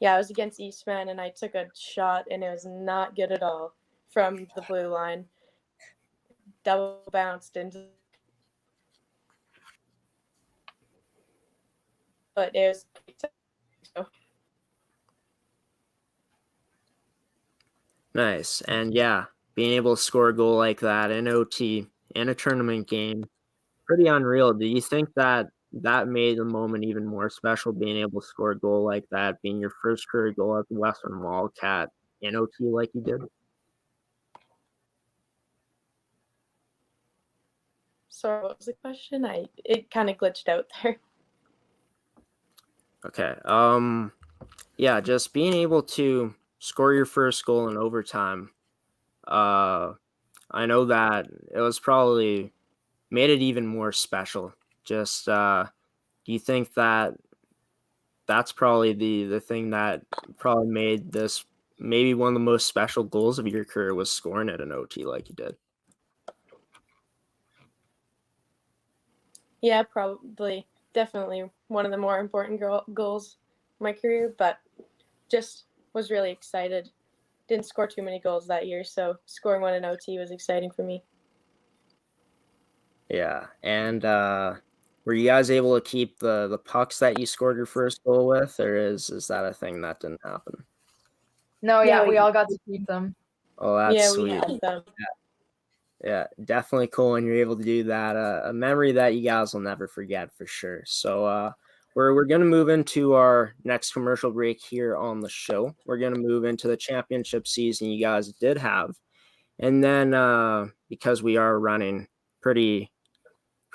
it was against Eastman, and I took a shot, and it was not good at all from the blue line. Double bounced into, but it was. Nice. And yeah, being able to score a goal like that in OT in a tournament game, pretty unreal. Do you think that made the moment even more special, being able to score a goal like that, being your first career goal at the Westman Wildcat in OT like you did? Sorry, what was the question? It kind of glitched out there. Okay. Yeah, just being able to score your first goal in overtime. I know that it was probably made it even more special. Just do you think that that's probably the thing that probably made this maybe one of the most special goals of your career, was scoring at an OT like you did? Yeah, probably, definitely one of the more important goals of my career, but just was really excited. Didn't score too many goals that year, so scoring one in OT was exciting for me. Yeah, and were you guys able to keep the pucks that you scored your first goal with, or is that a thing that didn't happen? No, yeah, Yeah, we all got to keep them. Oh, that's Yeah, sweet. we had them. Yeah, definitely cool when you're able to do that. A memory that you guys will never forget for sure. So we're gonna move into our next commercial break here on the show. We're gonna move into the championship season you guys did have, and then because we are running pretty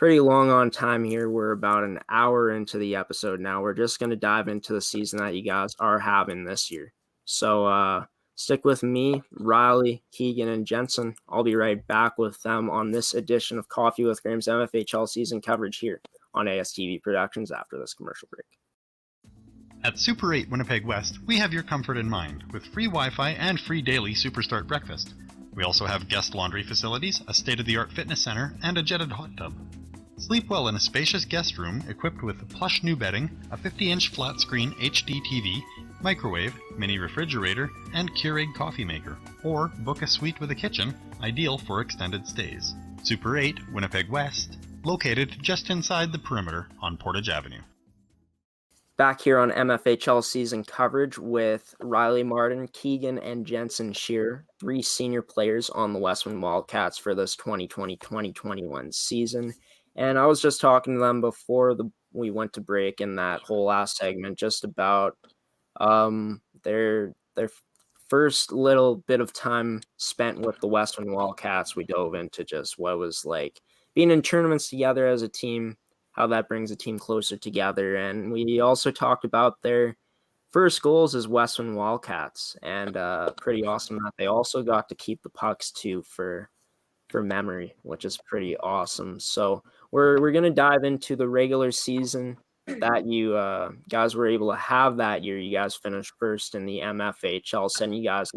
long on time here, we're about an hour into the episode now. We're just gonna dive into the season that you guys are having this year. So stick with me, Rylee, Keagan, and Jensen. I'll be right back with them on this edition of Coffee with Graeme's MFHL season coverage here on ASTV Productions after this commercial break. At Super 8 Winnipeg West, we have your comfort in mind with free Wi-Fi and free daily Superstart breakfast. We also have guest laundry facilities, a state-of-the-art fitness center, and a jetted hot tub. Sleep well in a spacious guest room equipped with plush new bedding, a 50-inch flat-screen HD TV, microwave, mini refrigerator, and Keurig coffee maker. Or book a suite with a kitchen, ideal for extended stays. Super 8, Winnipeg West, located just inside the perimeter on Portage Avenue. Back here on MFHL season coverage with Rylee Martin, Keagan, and Jensen Shearer, 3 senior players on the Westman Wildcats for this 2020-2021 season. And I was just talking to them before we went to break in that whole last segment, just about their first little bit of time spent with the Westman Wildcats. We dove into just what it was like being in tournaments together as a team, how that brings a team closer together. And we also talked about their first goals as Westman Wildcats, and pretty awesome that they also got to keep the pucks too for memory, which is pretty awesome. So we're going to dive into the regular season that you guys were able to have that year. You guys finished first in the MFHL, setting you guys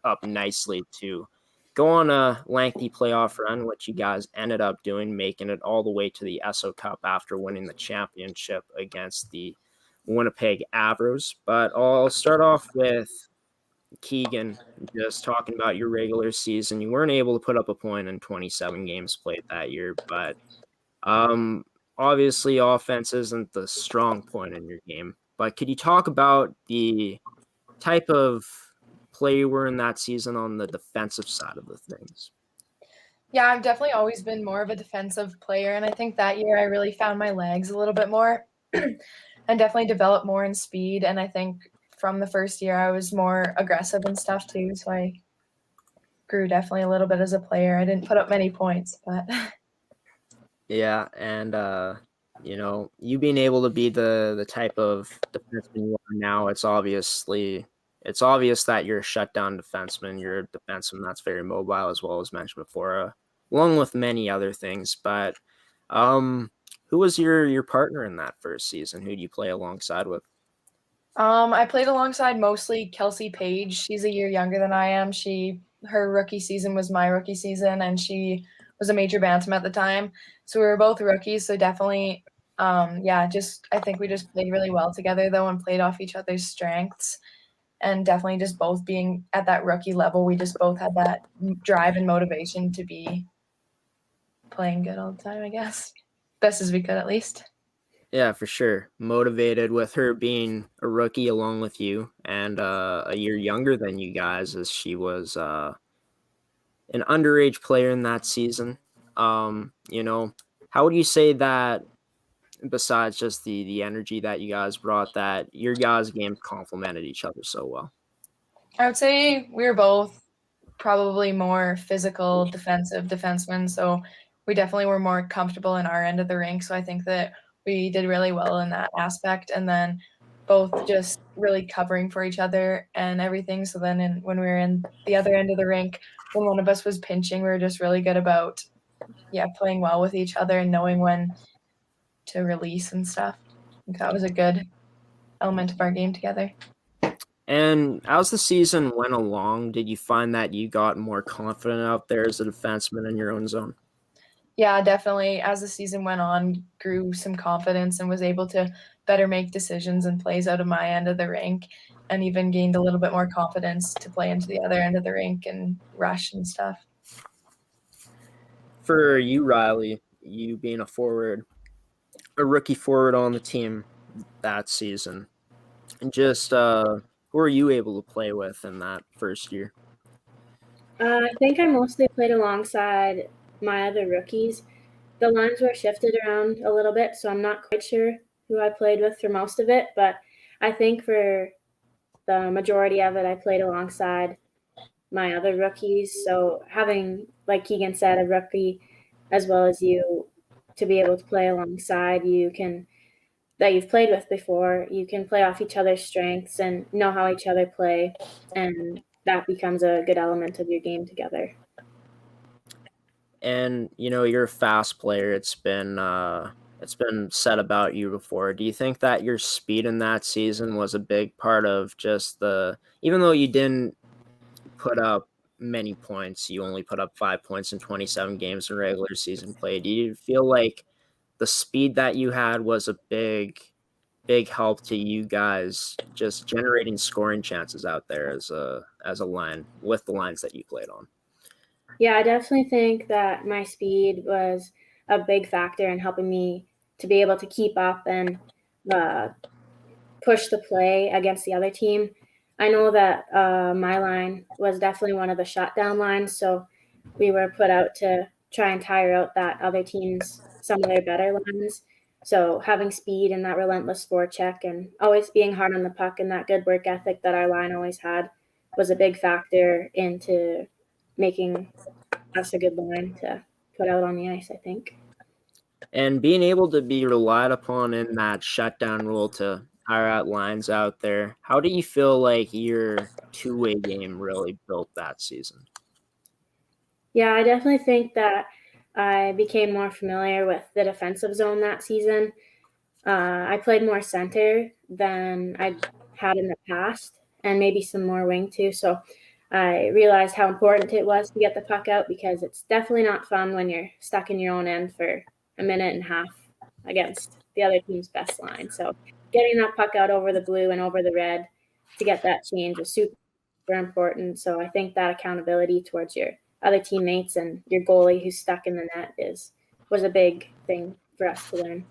up nicely to go on a lengthy playoff run, which you guys ended up doing, making it all the way to the ESO Cup after winning the championship against the Winnipeg Avros. But I'll start off with Keagan, just talking about your regular season. You weren't able to put up a point in 27 games played that year, but obviously offense isn't the strong point in your game. But could you talk about the type of play you were in that season on the defensive side of the things? Yeah, I've definitely always been more of a defensive player, and I think that year I really found my legs a little bit more and definitely developed more in speed. And I think from the first year I was more aggressive and stuff too, so I grew definitely a little bit as a player. I didn't put up many points, but yeah, and you being able to be the type of defenseman you are now, it's obvious that you're a shutdown defenseman. You're a defenseman that's very mobile, as well as mentioned before, along with many other things. But who was your partner in that first season? Who do you play alongside with? I played alongside mostly Kelsey Page. She's a year younger than I am. Her rookie season was my rookie season, and she was a major bantam at the time. So we were both rookies. So definitely, I think we just played really well together though, and played off each other's strengths. And definitely just both being at that rookie level, we just both had that drive and motivation to be playing good all the time, I guess. Best as we could, at least. Yeah, for sure. Motivated with her being a rookie along with you and a year younger than you guys, as she was an underage player in that season. How would you say that, besides just the energy that you guys brought, that your guys' games complemented each other so well? I would say we were both probably more physical defensive defensemen, so we definitely were more comfortable in our end of the rink. So I think that we did really well in that aspect, and then both just really covering for each other and everything. So then when we were in the other end of the rink, when one of us was pinching, we were just really good about playing well with each other and knowing when to release and stuff. I think that was a good element of our game together. And as the season went along, did you find that you got more confident out there as a defenseman in your own zone? Yeah, definitely. As the season went on, grew some confidence and was able to better make decisions and plays out of my end of the rink, and even gained a little bit more confidence to play into the other end of the rink and rush and stuff. For you, Rylee, you being a rookie forward on the team that season, and just who are you able to play with in that first year? I think I mostly played alongside my other rookies. The lines were shifted around a little bit, so I'm not quite sure who I played with for most of it, but I think for the majority of it, I played alongside my other rookies. So having, like Keagan said, a rookie as well as you to be able to play alongside that you've played with before, you can play off each other's strengths and know how each other play, and that becomes a good element of your game together. And you're a fast player. It's been said about you before. Do you think that your speed in that season was a big part of just even though you didn't put up many points, you only put up 5 points in 27 games in regular season play. Do you feel like the speed that you had was a big help to you guys just generating scoring chances out there as a line with the lines that you played on? Yeah, I definitely think that my speed was a big factor in helping me to be able to keep up and push the play against the other team. I know that my line was definitely one of the shutdown lines, so we were put out to try and tire out that other team's some of their better lines. So having speed and that relentless forecheck and always being hard on the puck and that good work ethic that our line always had was a big factor into making us a good line to put out on the ice, I think. And being able to be relied upon in that shutdown rule to hire out lines out there, how do you feel like your two-way game really built that season? Yeah, I definitely think that I became more familiar with the defensive zone that season. I played more center than I had in the past, and maybe some more wing too. So I realized how important it was to get the puck out, because it's definitely not fun when you're stuck in your own end for a minute and a half against the other team's best line. So getting that puck out over the blue and over the red to get that change was super important. So I think that accountability towards your other teammates and your goalie who's stuck in the net was a big thing for us to learn.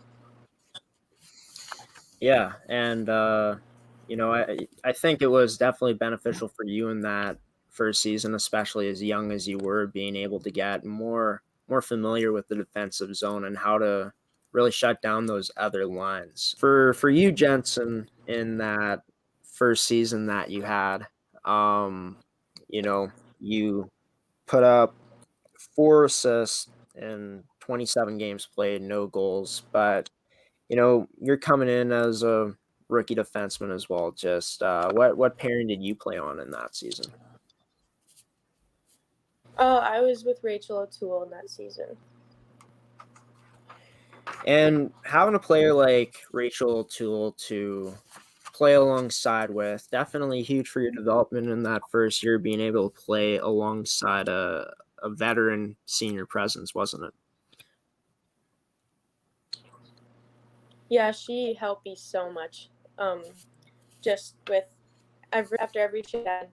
Yeah, and I think it was definitely beneficial for you in that first season, especially as young as you were, being able to get more familiar with the defensive zone and how to really shut down those other lines. For you, Jensen, in that first season that you had, you put up 4 assists in 27 games played, no goals, but you're coming in as a rookie defenseman as well. Just what pairing did you play on in that season? I was with Rachel O'Toole in that season. And having a player like Rachel O'Toole to play alongside with, definitely huge for your development in that first year, being able to play alongside a veteran senior presence, wasn't it? Yeah, she helped me so much. Just with after every chat,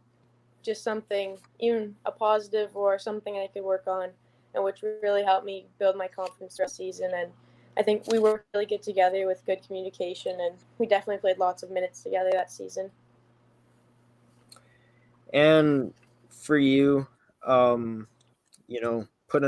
just something, even a positive or something I could work on, and which really helped me build my confidence throughout the season. And I think we worked really good together with good communication, and we definitely played lots of minutes together that season. And for you, putting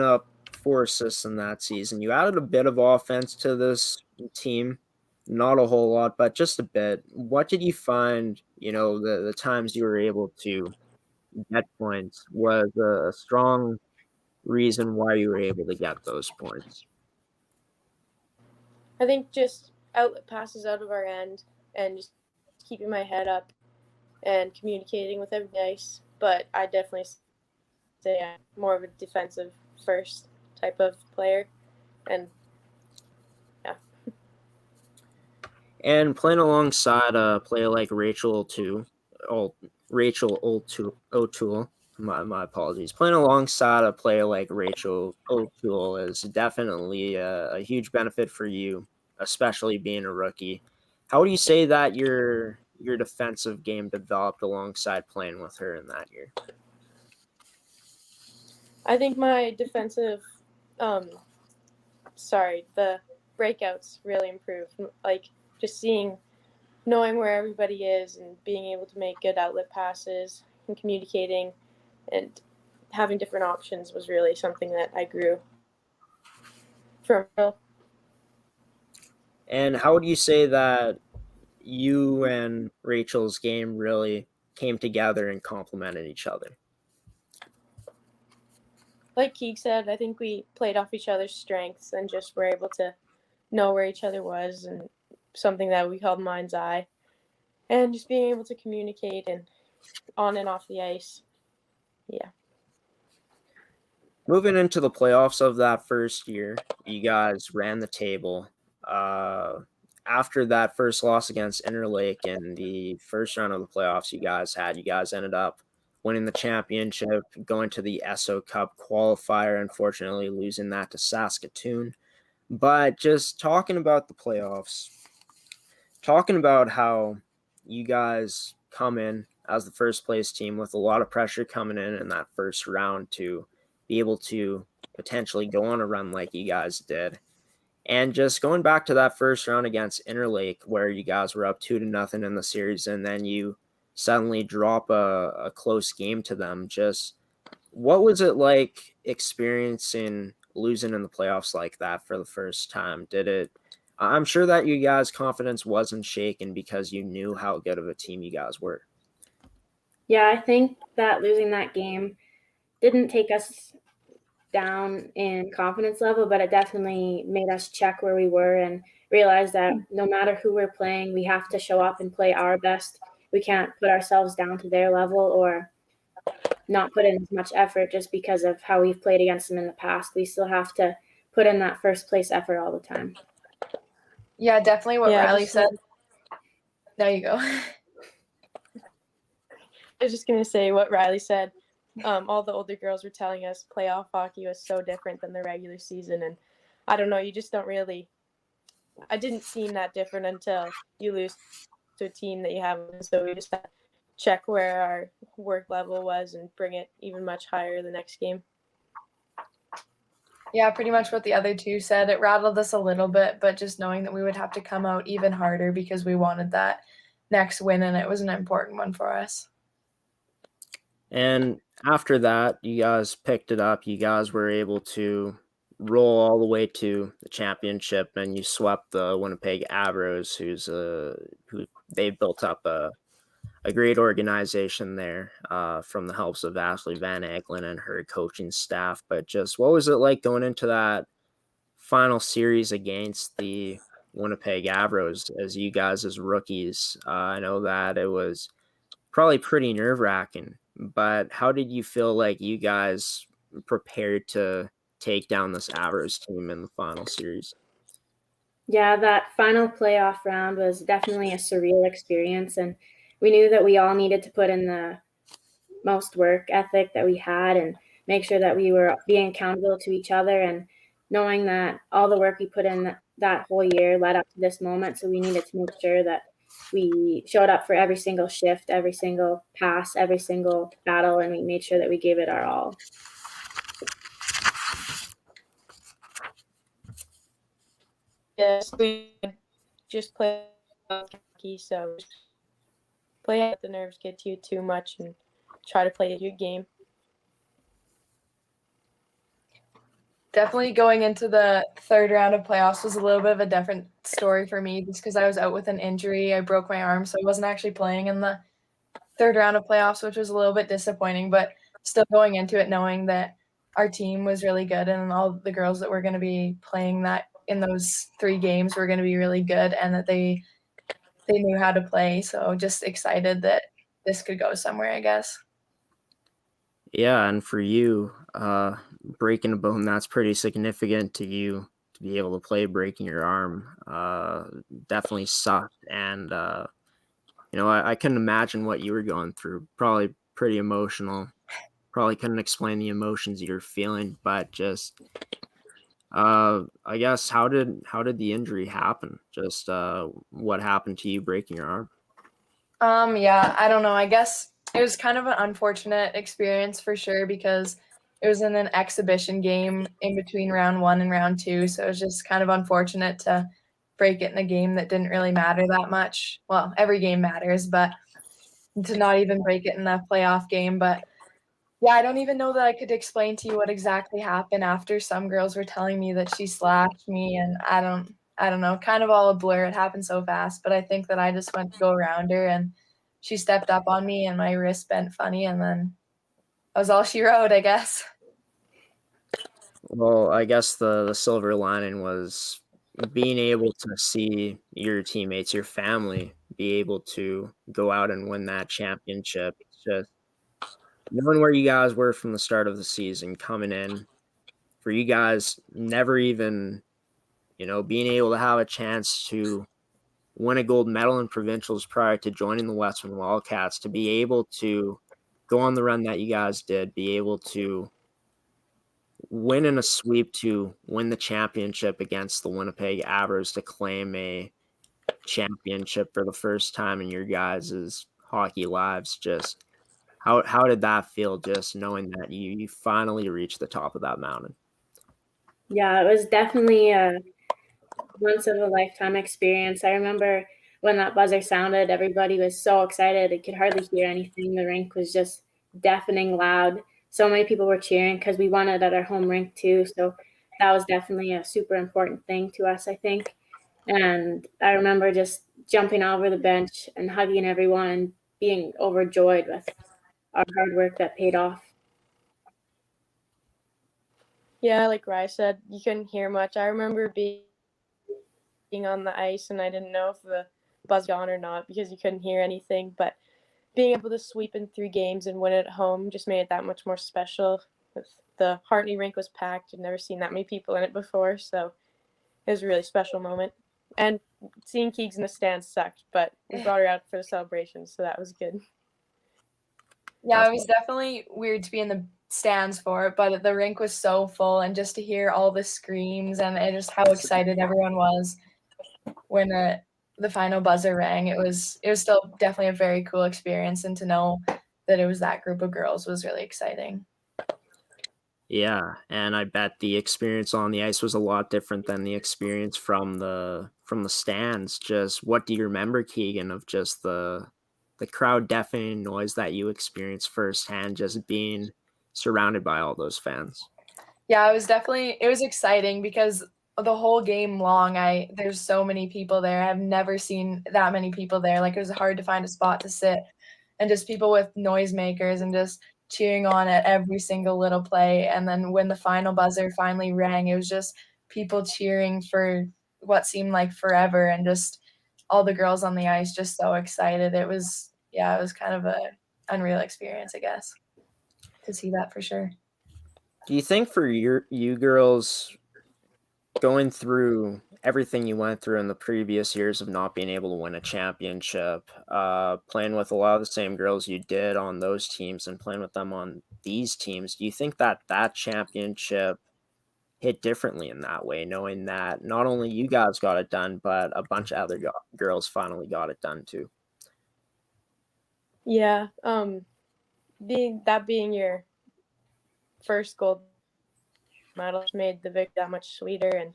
up 4 assists in that season, you added a bit of offense to this team. Not a whole lot, but just a bit. What did you find, the times you were able to get points was a strong reason why you were able to get those points? I think just outlet passes out of our end and just keeping my head up and communicating with everybody nice. But I definitely say I'm more of a defensive first type of player. And yeah. And playing alongside a player like Rachel O'Toole, my apologies. Playing alongside a player like Rachel O'Toole is definitely a huge benefit for you, especially being a rookie. How would you say that your defensive game developed alongside playing with her in that year? I think my defensive, the breakouts really improved. Like just knowing where everybody is and being able to make good outlet passes and communicating and having different options was really something that I grew from. And how would you say that you and Rachel's game really came together and complemented each other? Like Keeg said, I think we played off each other's strengths and just were able to know where each other was, and something that we called mind's eye, and just being able to communicate and on and off the ice. Yeah. Moving into the playoffs of that first year, you guys ran the table. After that first loss against Interlake in the first round of the playoffs you guys ended up winning the championship, going to the SO Cup qualifier, unfortunately losing that to Saskatchewan. But just talking about the playoffs, talking about how you guys come in as the first place team with a lot of pressure coming in that first round to be able to potentially go on a run like you guys did. And just going back to that first round against Interlake where you guys were up 2-0 in the series and then you suddenly drop a close game to them. Just what was it like experiencing losing in the playoffs like that for the first time? I'm sure that you guys' confidence wasn't shaken because you knew how good of a team you guys were. Yeah, I think that losing that game didn't take us down in confidence level, but it definitely made us check where we were and realize that no matter who we're playing, we have to show up and play our best. We can't put ourselves down to their level or not put in as much effort just because of how we've played against them in the past. We still have to put in that first place effort all the time. Yeah, definitely what Rylee said. There you go. I was just going to say what Rylee said. All the older girls were telling us playoff hockey was so different than the regular season. And I don't know, you just don't really – I didn't seem that different until you lose to a team that you haven't. So we just had to check where our work level was and bring it even much higher the next game. Yeah, pretty much what the other two said. It rattled us a little bit, but just knowing that we would have to come out even harder because we wanted that next win, and it was an important one for us. And after that, you guys picked it up. You guys were able to roll all the way to the championship, and you swept the Winnipeg Avros, who they built up a great organization there from the helps of Ashley Van Eglen and her coaching staff. But just what was it like going into that final series against the Winnipeg Avros as you guys as rookies? I know that it was probably pretty nerve-wracking, but how did you feel like you guys prepared to take down this Avros team in the final series? Yeah, that final playoff round was definitely a surreal experience, and we knew that we all needed to put in the most work ethic that we had and make sure that we were being accountable to each other and knowing that all the work we put in that whole year led up to this moment. So we needed to make sure that we showed up for every single shift, every single pass, every single battle, and we made sure that we gave it our all. Yes, we just play hockey, so play at the nerves get to you too much and try to play a good game. Definitely going into the third round of playoffs was a little bit of a different story for me just because I was out with an injury. I broke my arm, so I wasn't actually playing in the third round of playoffs, which was a little bit disappointing, but still going into it knowing that our team was really good and all the girls that were going to be playing that in those 3 games were going to be really good and that they knew how to play. So just excited that this could go somewhere, I guess. Yeah, and for you, breaking a bone, that's pretty significant to you to be able to play breaking your arm. Definitely sucked. And, I couldn't imagine what you were going through. Probably pretty emotional. Probably couldn't explain the emotions you're feeling, but just, I guess, how did the injury happen? Just, what happened to you breaking your arm? Yeah, I don't know. I guess it was kind of an unfortunate experience for sure because it was in an exhibition game in between round 1 and round 2. So it was just kind of unfortunate to break it in a game that didn't really matter that much. Well, every game matters, but to not even break it in a playoff game. But yeah, I don't even know that I could explain to you what exactly happened after. Some girls were telling me that she slashed me, and I don't know, kind of all a blur. It happened so fast, but I think that I just went to go around her and she stepped up on me and my wrist bent funny and then that was all she wrote, I guess. Well, I guess the silver lining was being able to see your teammates, your family, be able to go out and win that championship. It's just knowing where you guys were from the start of the season, coming in, for you guys never even, being able to have a chance to win a gold medal in provincials prior to joining the Westman Wildcats, to be able to go on the run that you guys did, be able to win in a sweep, to win the championship against the Winnipeg Avers, to claim a championship for the first time in your guys' hockey lives. Just how did that feel, just knowing that you finally reached the top of that mountain? Yeah, it was definitely a once of a lifetime experience. I remember when that buzzer sounded, everybody was so excited. They could hardly hear anything. The rink was just deafening loud. So many people were cheering because we won it at our home rink too. So that was definitely a super important thing to us, I think. And I remember just jumping over the bench and hugging everyone and being overjoyed with our hard work that paid off. Yeah, like Rye said, you couldn't hear much. I remember being on the ice and I didn't know if the buzz gone or not because you couldn't hear anything. But being able to sweep in 3 games and win it at home just made it that much more special. The Hartney rink was packed. I'd never seen that many people in it before, so it was a really special moment. And seeing Keegs in the stands sucked, but we brought her out for the celebration, so that was good. Yeah, it was definitely weird to be in the stands for it, but the rink was so full and just to hear all the screams and just how excited everyone was when the final buzzer rang, it was still definitely a very cool experience, and to know that it was that group of girls was really exciting. Yeah, and I bet the experience on the ice was a lot different than the experience from the stands. Just what do you remember, Keagan, of just the crowd deafening noise that you experienced firsthand, just being surrounded by all those fans? Yeah, it was exciting because the whole game long, there's so many people there. I've never seen that many people there. Like, it was hard to find a spot to sit, and just people with noisemakers and just cheering on at every single little play. And then when the final buzzer finally rang, it was just people cheering for what seemed like forever, and just all the girls on the ice just so excited. It was kind of a unreal experience, I guess, to see that for sure. Do you think for you girls, going through everything you went through in the previous years of not being able to win a championship, playing with a lot of the same girls you did on those teams and playing with them on these teams, do you think that championship hit differently in that way, knowing that not only you guys got it done, but a bunch of other girls finally got it done too? Yeah, being your first gold medal made the victory that much sweeter, and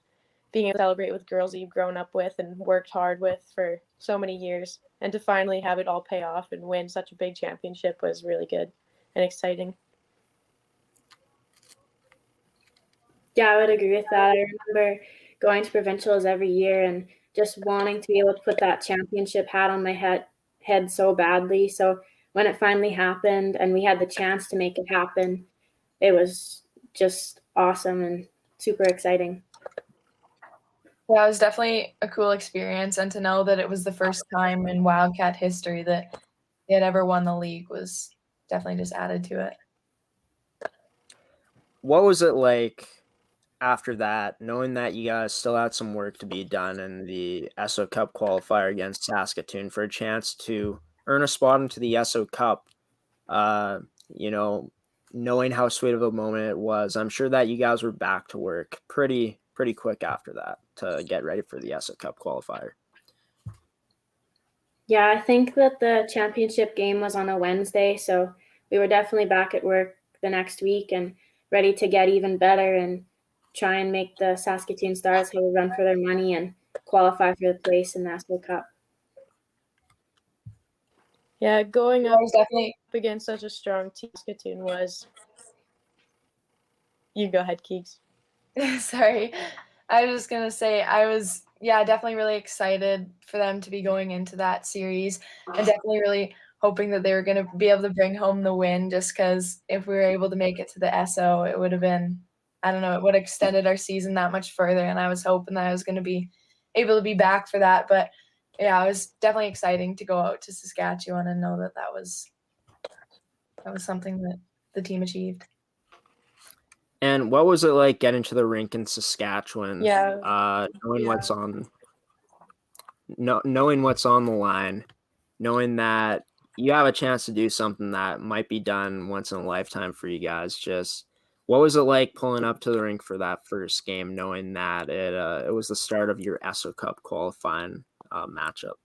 being able to celebrate with girls that you've grown up with and worked hard with for so many years, and to finally have it all pay off and win such a big championship was really good and exciting. Yeah, I would agree with that. I remember going to provincials every year and just wanting to be able to put that championship hat on my head so badly. So when it finally happened and we had the chance to make it happen, it was just awesome and super exciting. Yeah, it was definitely a cool experience, and to know that it was the first time in Wildcat history that they had ever won the league was definitely just added to it. What was it like after that, knowing that you guys still had some work to be done in the ESO Cup qualifier against Saskatoon for a chance to earn a spot into the ESO Cup? Knowing how sweet of a moment it was, I'm sure that you guys were back to work pretty quick after that to get ready for the ESO Cup qualifier. Yeah, I think that the championship game was on a Wednesday, so we were definitely back at work the next week and ready to get even better and try and make the Saskatoon Stars have a run for their money and qualify for the place in the ESO Cup. Yeah, going up definitely against such a strong team, Saskatoon was. You go ahead, Keegs. Sorry. I was just going to say I was, definitely really excited for them to be going into that series, and definitely really hoping that they were going to be able to bring home the win, just because if we were able to make it to the ESO, it would have been, I don't know, it would have extended our season that much further, and I was hoping that I was going to be able to be back for that. But yeah, it was definitely exciting to go out to Saskatchewan and know that was something that the team achieved. And what was it like getting to the rink in Saskatchewan? Knowing what's on the line, knowing that you have a chance to do something that might be done once in a lifetime for you guys. Just what was it like pulling up to the rink for that first game, knowing that it was the start of your ESO Cup qualifying matchup?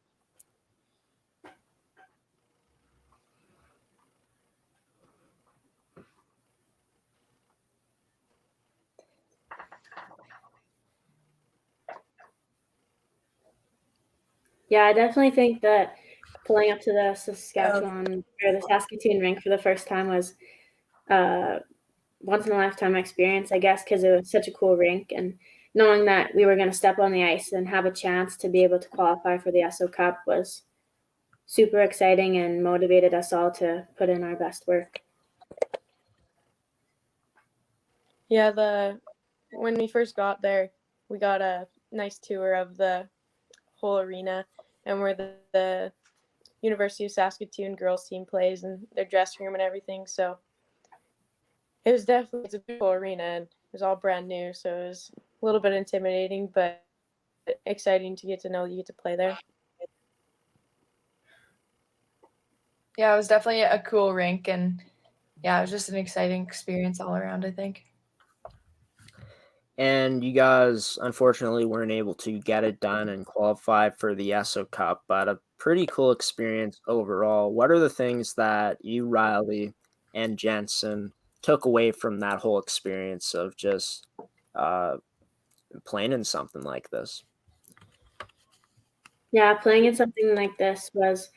Yeah, I definitely think that pulling up to the Saskatoon rink for the first time was once in a lifetime experience, I guess, because it was such a cool rink, and knowing that we were going to step on the ice and have a chance to be able to qualify for the ESO Cup was super exciting and motivated us all to put in our best work. Yeah, when we first got there, we got a nice tour of the whole arena and where the University of Saskatoon girls team plays and their dressing room and everything. So it's a beautiful arena, and it was all brand new. So it was a little bit intimidating, but exciting to get to know you get to play there. Yeah, it was definitely a cool rink, and it was just an exciting experience all around, I think. And you guys, unfortunately, weren't able to get it done and qualify for the ESO Cup, but a pretty cool experience overall. What are the things that you, Rylee, and Jensen took away from that whole experience of just playing in something like this? Yeah, playing in something like this was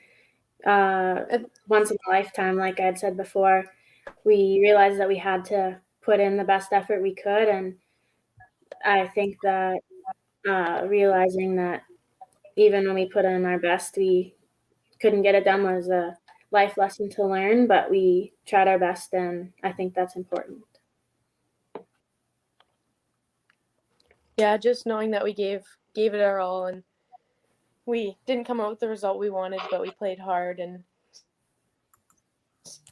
once in a lifetime. Like I had said before, we realized that we had to put in the best effort we could, and I think that realizing that even when we put in our best, we couldn't get it done was a life lesson to learn, but we tried our best, and I think that's important. Yeah, just knowing that we gave it our all, and we didn't come out with the result we wanted, but we played hard, and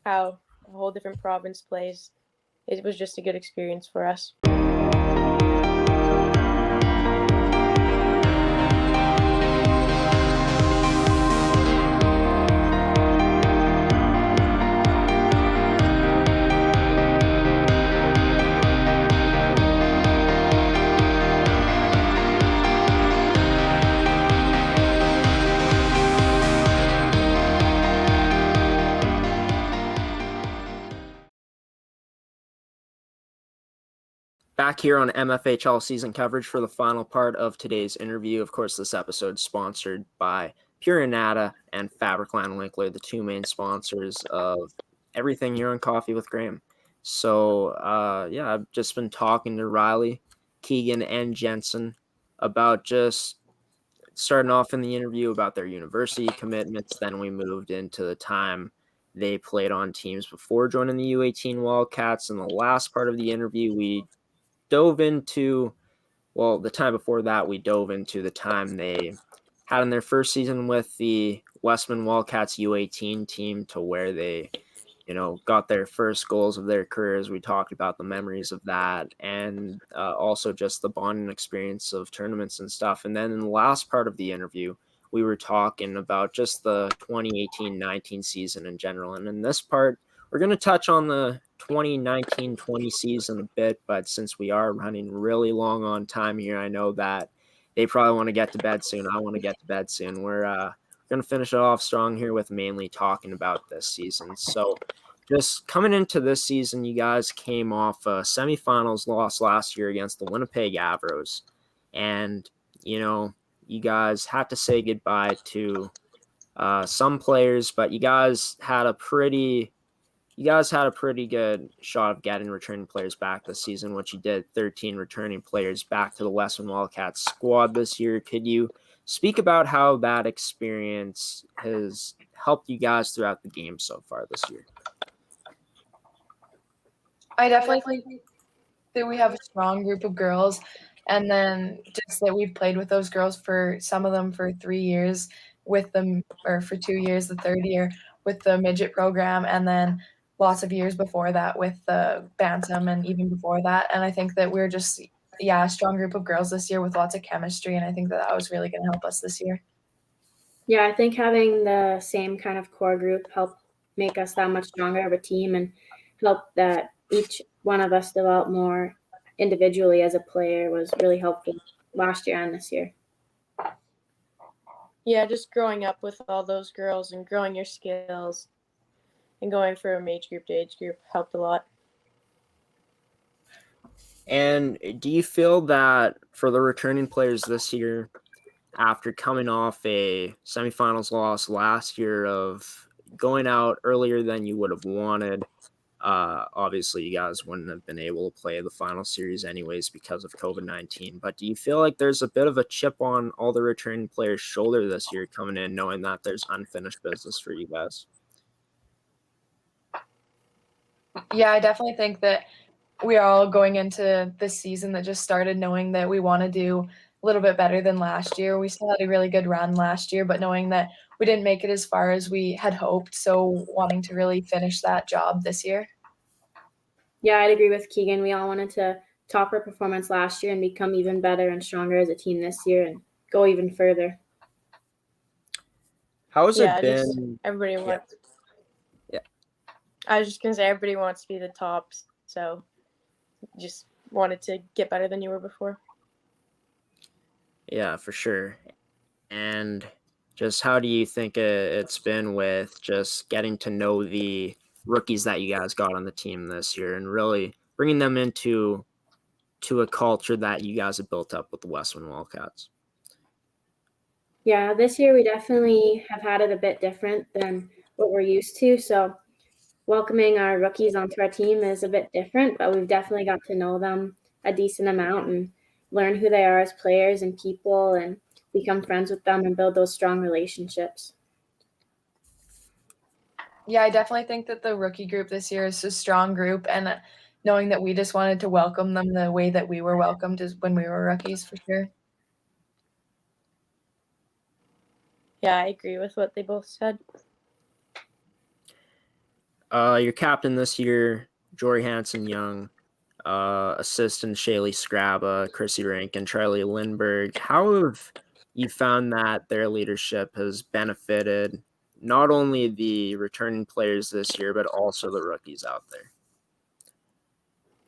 how a whole different province plays, it was just a good experience for us. Back here on MFHL Season Coverage for the final part of today's interview. Of course, this episode is sponsored by Pure Anada and Fabricland Winkler, the two main sponsors of everything here on Coffee with Graeme. So, I've just been talking to Rylee, Keagan, and Jensen about just starting off in the interview about their university commitments. Then we moved into the time they played on teams before joining the U18 Wildcats. In the last part of the interview, we dove into, the time before that, we dove into the time they had in their first season with the Westman Wildcats U18 team, to where they, got their first goals of their careers. We talked about the memories of that, and also just the bonding experience of tournaments and stuff. And then in the last part of the interview, we were talking about just the 2018-19 season in general. And in this part, we're going to touch on the 2019-20 season a bit, but since we are running really long on time here, I know that they probably want to get to bed soon. I want to get to bed soon. We're going to finish it off strong here with mainly talking about this season. So just coming into this season, you guys came off a semifinals loss last year against the Winnipeg Avros. And, you guys had to say goodbye to some players, but you guys had a pretty good shot of getting returning players back this season, which you did. 13 returning players back to the Westman Wildcats squad this year. Could you speak about how that experience has helped you guys throughout the game so far this year? I definitely think that we have a strong group of girls, and then just that we've played with those girls for some of them for 3 years with them, or for 2 years, the third year with the midget program, and then lots of years before that with the Bantam and even before that. And I think that we're just, a strong group of girls this year with lots of chemistry, and I think that was really going to help us this year. Yeah, I think having the same kind of core group helped make us that much stronger of a team, and help that each one of us develop more individually as a player was really helpful last year and this year. Yeah, just growing up with all those girls and growing your skills and going from age group to age group helped a lot. And do you feel that for the returning players this year, after coming off a semifinals loss last year of going out earlier than you would have wanted, obviously you guys wouldn't have been able to play the final series anyways because of COVID-19, but do you feel like there's a bit of a chip on all the returning players' shoulder this year coming in, knowing that there's unfinished business for you guys? Yeah, I definitely think that we are all going into this season that just started knowing that we want to do a little bit better than last year. We still had a really good run last year, but knowing that we didn't make it as far as we had hoped, so wanting to really finish that job this year. Yeah, I'd agree with Keagan. We all wanted to top our performance last year and become even better and stronger as a team this year and go even further. How has it been? Everybody wants. Yeah. I was just gonna say everybody wants to be the tops, so just wanted to get better than you were before. Yeah, for sure. And just how do you think it's been with just getting to know the rookies that you guys got on the team this year and really bringing them into a culture that you guys have built up with the Westman Wildcats? Yeah, this year we definitely have had it a bit different than what we're used to. So welcoming our rookies onto our team is a bit different, but we've definitely got to know them a decent amount and learn who they are as players and people and become friends with them and build those strong relationships. Yeah, I definitely think that the rookie group this year is a strong group, and knowing that we just wanted to welcome them the way that we were welcomed when we were rookies, for sure. Yeah, I agree with what they both said. Your captain this year, Jory Hanson-Young, assistant Shaylee Scraba, Chrissy Rink, and Charlie Lindbergh. How have you found that their leadership has benefited not only the returning players this year, but also the rookies out there?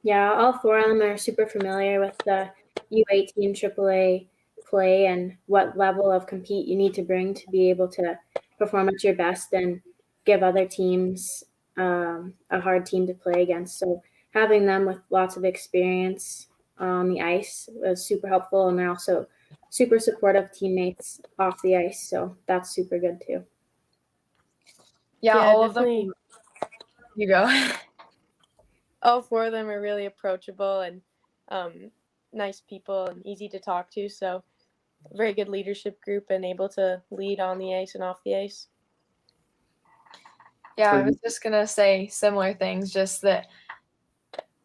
Yeah, all four of them are super familiar with the U18 AAA play and what level of compete you need to bring to be able to perform at your best and give other teams a hard team to play against. So having them with lots of experience on the ice was super helpful, and they're also super supportive teammates off the ice, so that's super good too. Yeah, Yeah, all definitely. of them. You go. All four of them are really approachable and nice people and easy to talk to. So, very good leadership group and able to lead on the ice and off the ice. Yeah, I was just gonna say similar things, just that.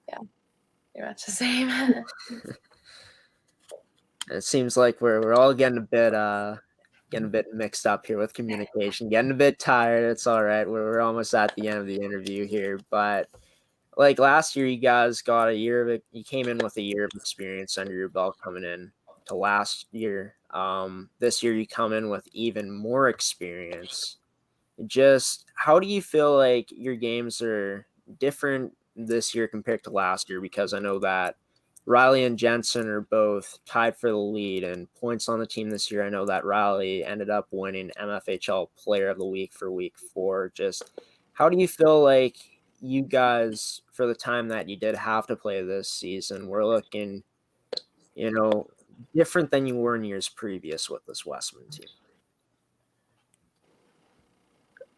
Yeah, pretty much the same. It seems like we're all getting a bit mixed up here with communication, getting a bit tired. It's all right. We're almost at the end of the interview here, but like last year, you guys got a year of it. You came in with a year of experience under your belt coming in to last year. This year you come in with even more experience. Just how do you feel like your games are different this year compared to last year? Because I know that Rylee and Jensen are both tied for the lead in points on the team this year. I know that Rylee ended up winning MFHL Player of the Week for week 4. Just how do you feel like you guys, for the time that you did have to play this season, were looking, different than you were in years previous with this Westman team?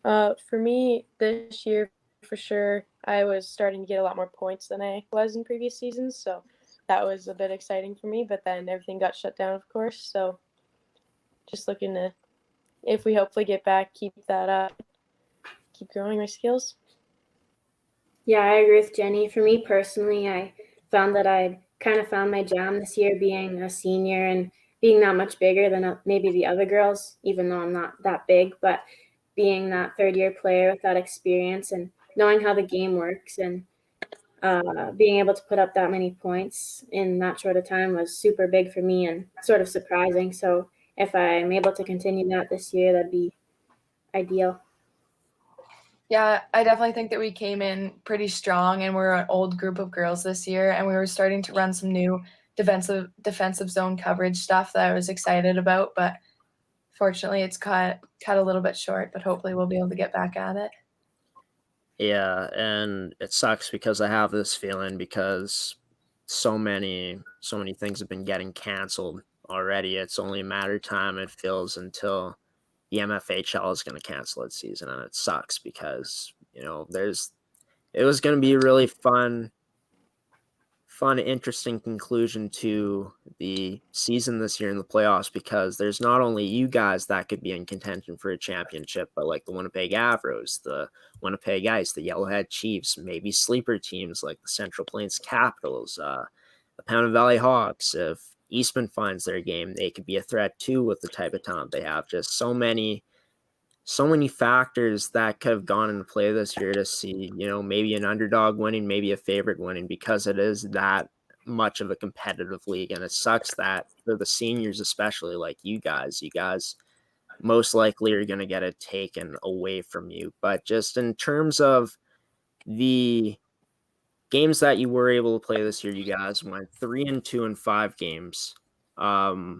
For me, this year, for sure, I was starting to get a lot more points than I was in previous seasons, so that was a bit exciting for me, but then everything got shut down, of course, so just looking to, if we hopefully get back, keep that up, keep growing my skills. Yeah, I agree with Jenny. For me personally, I found that I kind of found my jam this year being a senior and being that much bigger than maybe the other girls, even though I'm not that big, but being that third-year player with that experience and knowing how the game works and being able to put up that many points in that short of time was super big for me and sort of surprising. So if I'm able to continue that this year, that'd be ideal. Yeah, I definitely think that we came in pretty strong, and we're an old group of girls this year, and we were starting to run some new defensive zone coverage stuff that I was excited about, but fortunately it's cut a little bit short, but hopefully we'll be able to get back at it. Yeah, and it sucks because I have this feeling because so many things have been getting canceled already. It's only a matter of time, it feels, until the MFHL is going to cancel its season, and it sucks because it was going to be a really fun, interesting conclusion to the season this year in the playoffs, because there's not only you guys that could be in contention for a championship, but like the Winnipeg Avros, the Winnipeg Ice, the Yellowhead Chiefs, maybe sleeper teams like the Central Plains Capitals, the Pounded Valley Hawks. If Eastman finds their game, they could be a threat too with the type of talent they have. Just so many factors that could have gone into play this year to see, maybe an underdog winning, maybe a favorite winning, because it is that much of a competitive league. And it sucks that for the seniors, especially like you guys most likely are going to get it taken away from you. But just in terms of the games that you were able to play this year, you guys went 3-2 in 5 games. Some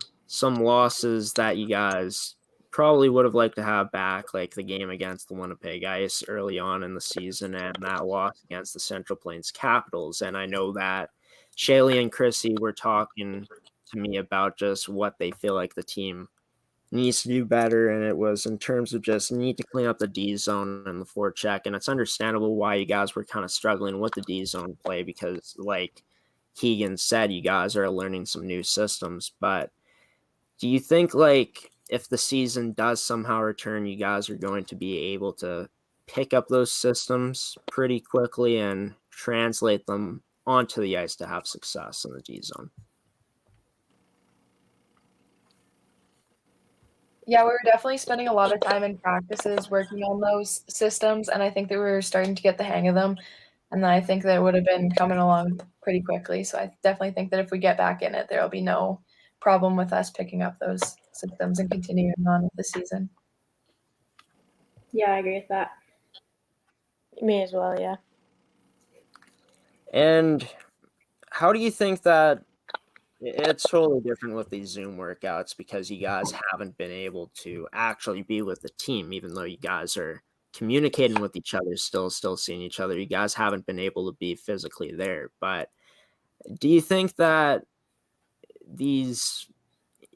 losses that you guys probably would have liked to have back, like the game against the Winnipeg Ice early on in the season and that loss against the Central Plains Capitals. And I know that Shaylee and Chrissy were talking to me about just what they feel like the team needs to do better, and it was in terms of just need to clean up the D zone and the forecheck. And it's understandable why you guys were kind of struggling with the D zone play, because like Keagan said, you guys are learning some new systems. But do you think, like, if the season does somehow return, you guys are going to be able to pick up those systems pretty quickly and translate them onto the ice to have success in the D zone? Yeah, we were definitely spending a lot of time in practices working on those systems, and I think that we were starting to get the hang of them, and I think that would have been coming along pretty quickly. So I definitely think that if we get back in it, there will be no problem with us picking up those systems and continuing on with the season. Yeah, I agree with that. Me as well, yeah. And how do you think that it's totally different with these Zoom workouts, because you guys haven't been able to actually be with the team, even though you guys are communicating with each other, still seeing each other. You guys haven't been able to be physically there. But Do you think that these,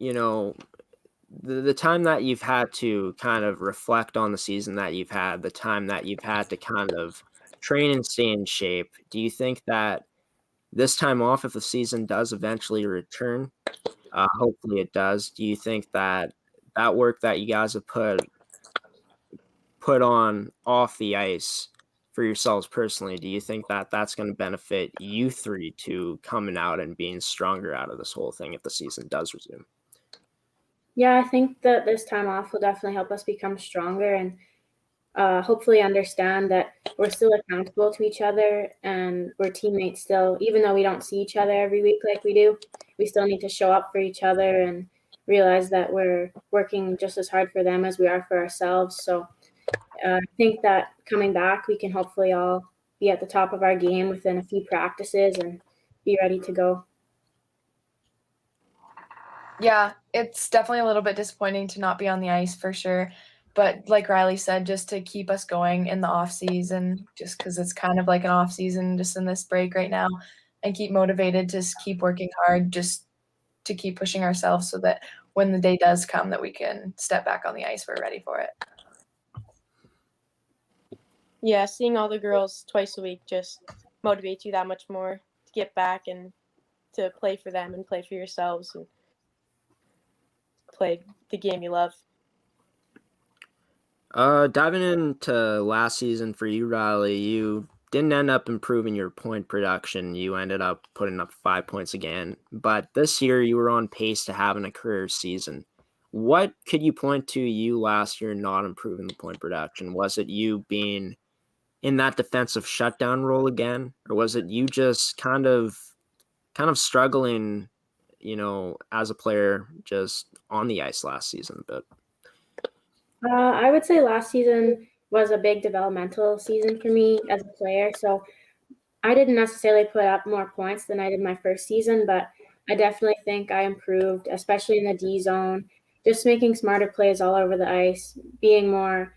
the time that you've had to kind of reflect on the season that you've had, the time that you've had to kind of train and stay in shape, do you think that this time off, if the season does eventually return, hopefully it does, do you think that that work that you guys have put on off the ice for yourselves personally, do you think that that's going to benefit you three to coming out and being stronger out of this whole thing if the season does resume? Yeah, I think that this time off will definitely help us become stronger and hopefully understand that we're still accountable to each other and we're teammates still. Even though we don't see each other every week like we do, we still need to show up for each other and realize that we're working just as hard for them as we are for ourselves. So I think that coming back, we can hopefully all be at the top of our game within a few practices and be ready to go. Yeah, it's definitely a little bit disappointing to not be on the ice for sure. But like Rylee said, just to keep us going in the off season, just because it's kind of like an off season just in this break right now, and keep motivated to keep working hard, just to keep pushing ourselves so that when the day does come that we can step back on the ice, we're ready for it. Yeah, seeing all the girls twice a week just motivates you that much more to get back and to play for them and play for yourselves and play the game you love. Diving into last season for you, Rylee, you didn't end up improving your point production. You ended up putting up 5 points again. But this year, you were on pace to having a career season. What could you point to you last year not improving the point production? Was it you being in that defensive shutdown role again? Or was it you just kind of struggling, as a player just on the ice last season a bit? I would say last season was a big developmental season for me as a player. So I didn't necessarily put up more points than I did my first season, but I definitely think I improved, especially in the D zone, just making smarter plays all over the ice, being more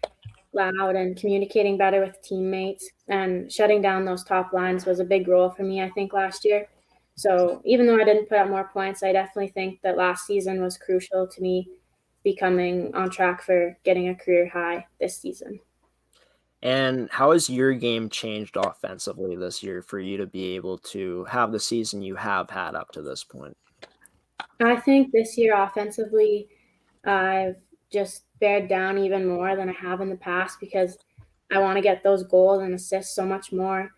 loud and communicating better with teammates, and shutting down those top lines was a big role for me, I think, last year. So even though I didn't put up more points, I definitely think that last season was crucial to me becoming on track for getting a career high this season. And how has your game changed offensively this year for you to be able to have the season you have had up to this point? I think this year offensively, I've just bared down even more than I have in the past because I want to get those goals and assists so much more.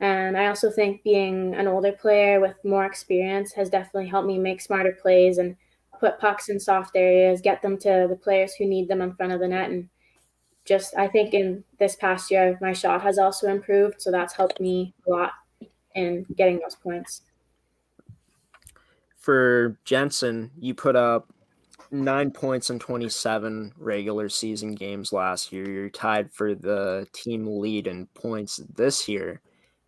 And I also think being an older player with more experience has definitely helped me make smarter plays and put pucks in soft areas, get them to the players who need them in front of the net. And just, I think in this past year, my shot has also improved. So that's helped me a lot in getting those points. For Jensen, you put up 9 points in 27 regular season games last year. You're tied for the team lead in points this year.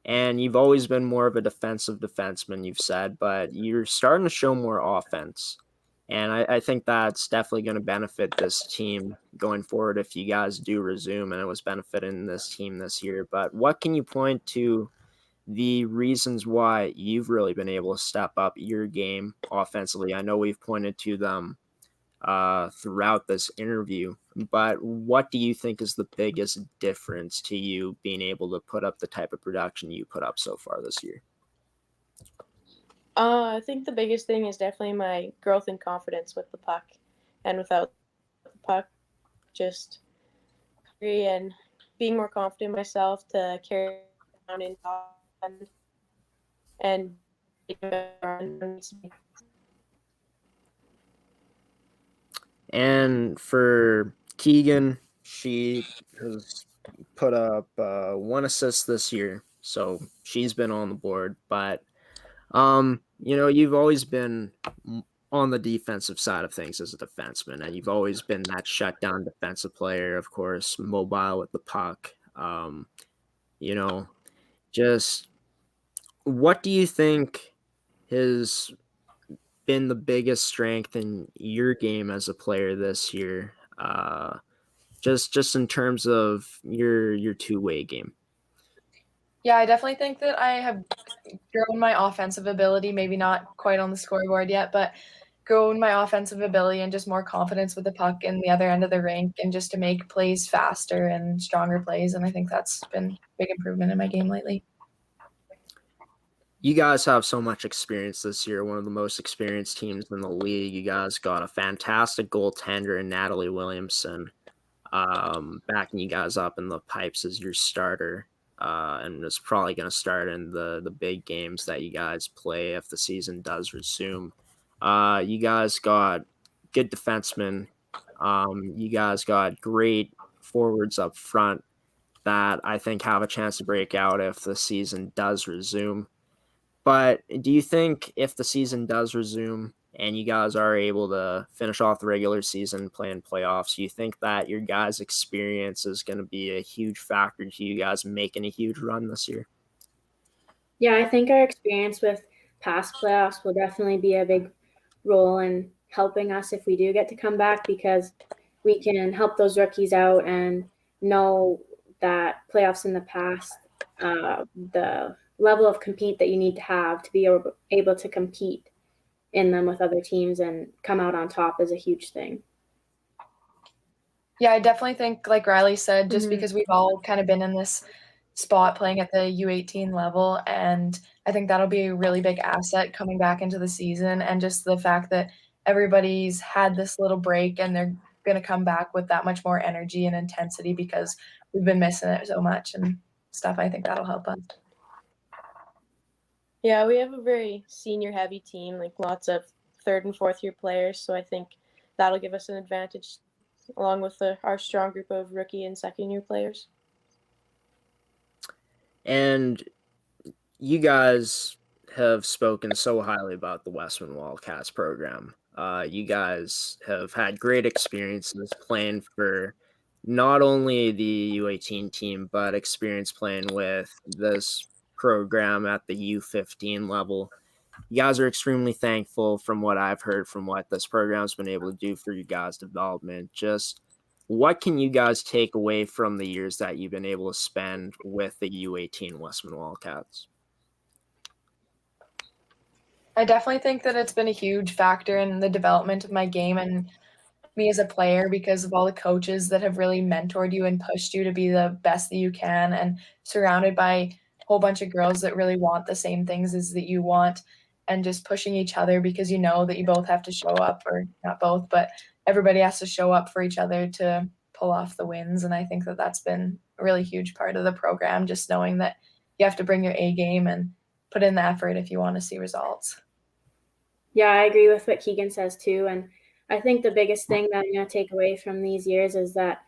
And you've always been more of a defensive defenseman, you've said, but you're starting to show more offense. And I think that's definitely going to benefit this team going forward if you guys do resume, and it was benefiting this team this year. But what can you point to the reasons why you've really been able to step up your game offensively? I know we've pointed to them throughout this interview, but what do you think is the biggest difference to you being able to put up the type of production you put up so far this year? I think the biggest thing is definitely my growth and confidence with the puck and without the puck, just and being more confident in myself to carry around in and And for Keagan, she has put up 1 assist this year, so she's been on the board. But you've always been on the defensive side of things as a defenseman, and you've always been that shutdown defensive player, of course, mobile with the puck. Just what do you think has been the biggest strength in your game as a player this year? Just in terms of your two-way game. Yeah, I definitely think that I have grown my offensive ability, maybe not quite on the scoreboard yet, but grown my offensive ability and just more confidence with the puck in the other end of the rink and just to make plays faster and stronger plays. And I think that's been a big improvement in my game lately. You guys have so much experience this year, one of the most experienced teams in the league. You guys got a fantastic goaltender in Natalie Williamson, backing you guys up in the pipes as your starter, and is probably going to start in the big games that you guys play if the season does resume. You guys got good defensemen. You guys got great forwards up front that I think have a chance to break out if the season does resume. But do you think if the season does resume and you guys are able to finish off the regular season, playing playoffs, do you think that your guys' experience is going to be a huge factor to you guys making a huge run this year? Yeah, I think our experience with past playoffs will definitely be a big role in helping us if we do get to come back, because we can help those rookies out and know that playoffs in the past, the level of compete that you need to have to be able to compete in them with other teams and come out on top is a huge thing. Yeah, I definitely think, like Rylee said, just because we've all kind of been in this spot playing at the U18 level, and I think that'll be a really big asset coming back into the season, and just the fact that everybody's had this little break and they're going to come back with that much more energy and intensity because we've been missing it so much and stuff. I think that'll help us. Yeah, we have a very senior-heavy team, like lots of third and fourth year players, so I think that'll give us an advantage along with our strong group of rookie and second year players. And you guys have spoken so highly about the Westman Wildcats program. You guys have had great experiences playing for not only the U18 team, but experience playing with this program at the U15 level. You guys are extremely thankful from what I've heard from what this program's been able to do for you guys' development. Just what can you guys take away from the years that you've been able to spend with the U18 Westman Wildcats? I definitely think that it's been a huge factor in the development of my game and me as a player because of all the coaches that have really mentored you and pushed you to be the best that you can, and surrounded by a whole bunch of girls that really want the same things as that you want, and just pushing each other because you know that you both have to show up, or not both, but everybody has to show up for each other to pull off the wins. And I think that that's been a really huge part of the program, just knowing that you have to bring your A game and put in the effort if you want to see results. Yeah, I agree with what Keagan says too. And I think the biggest thing that I'm going to take away from these years is that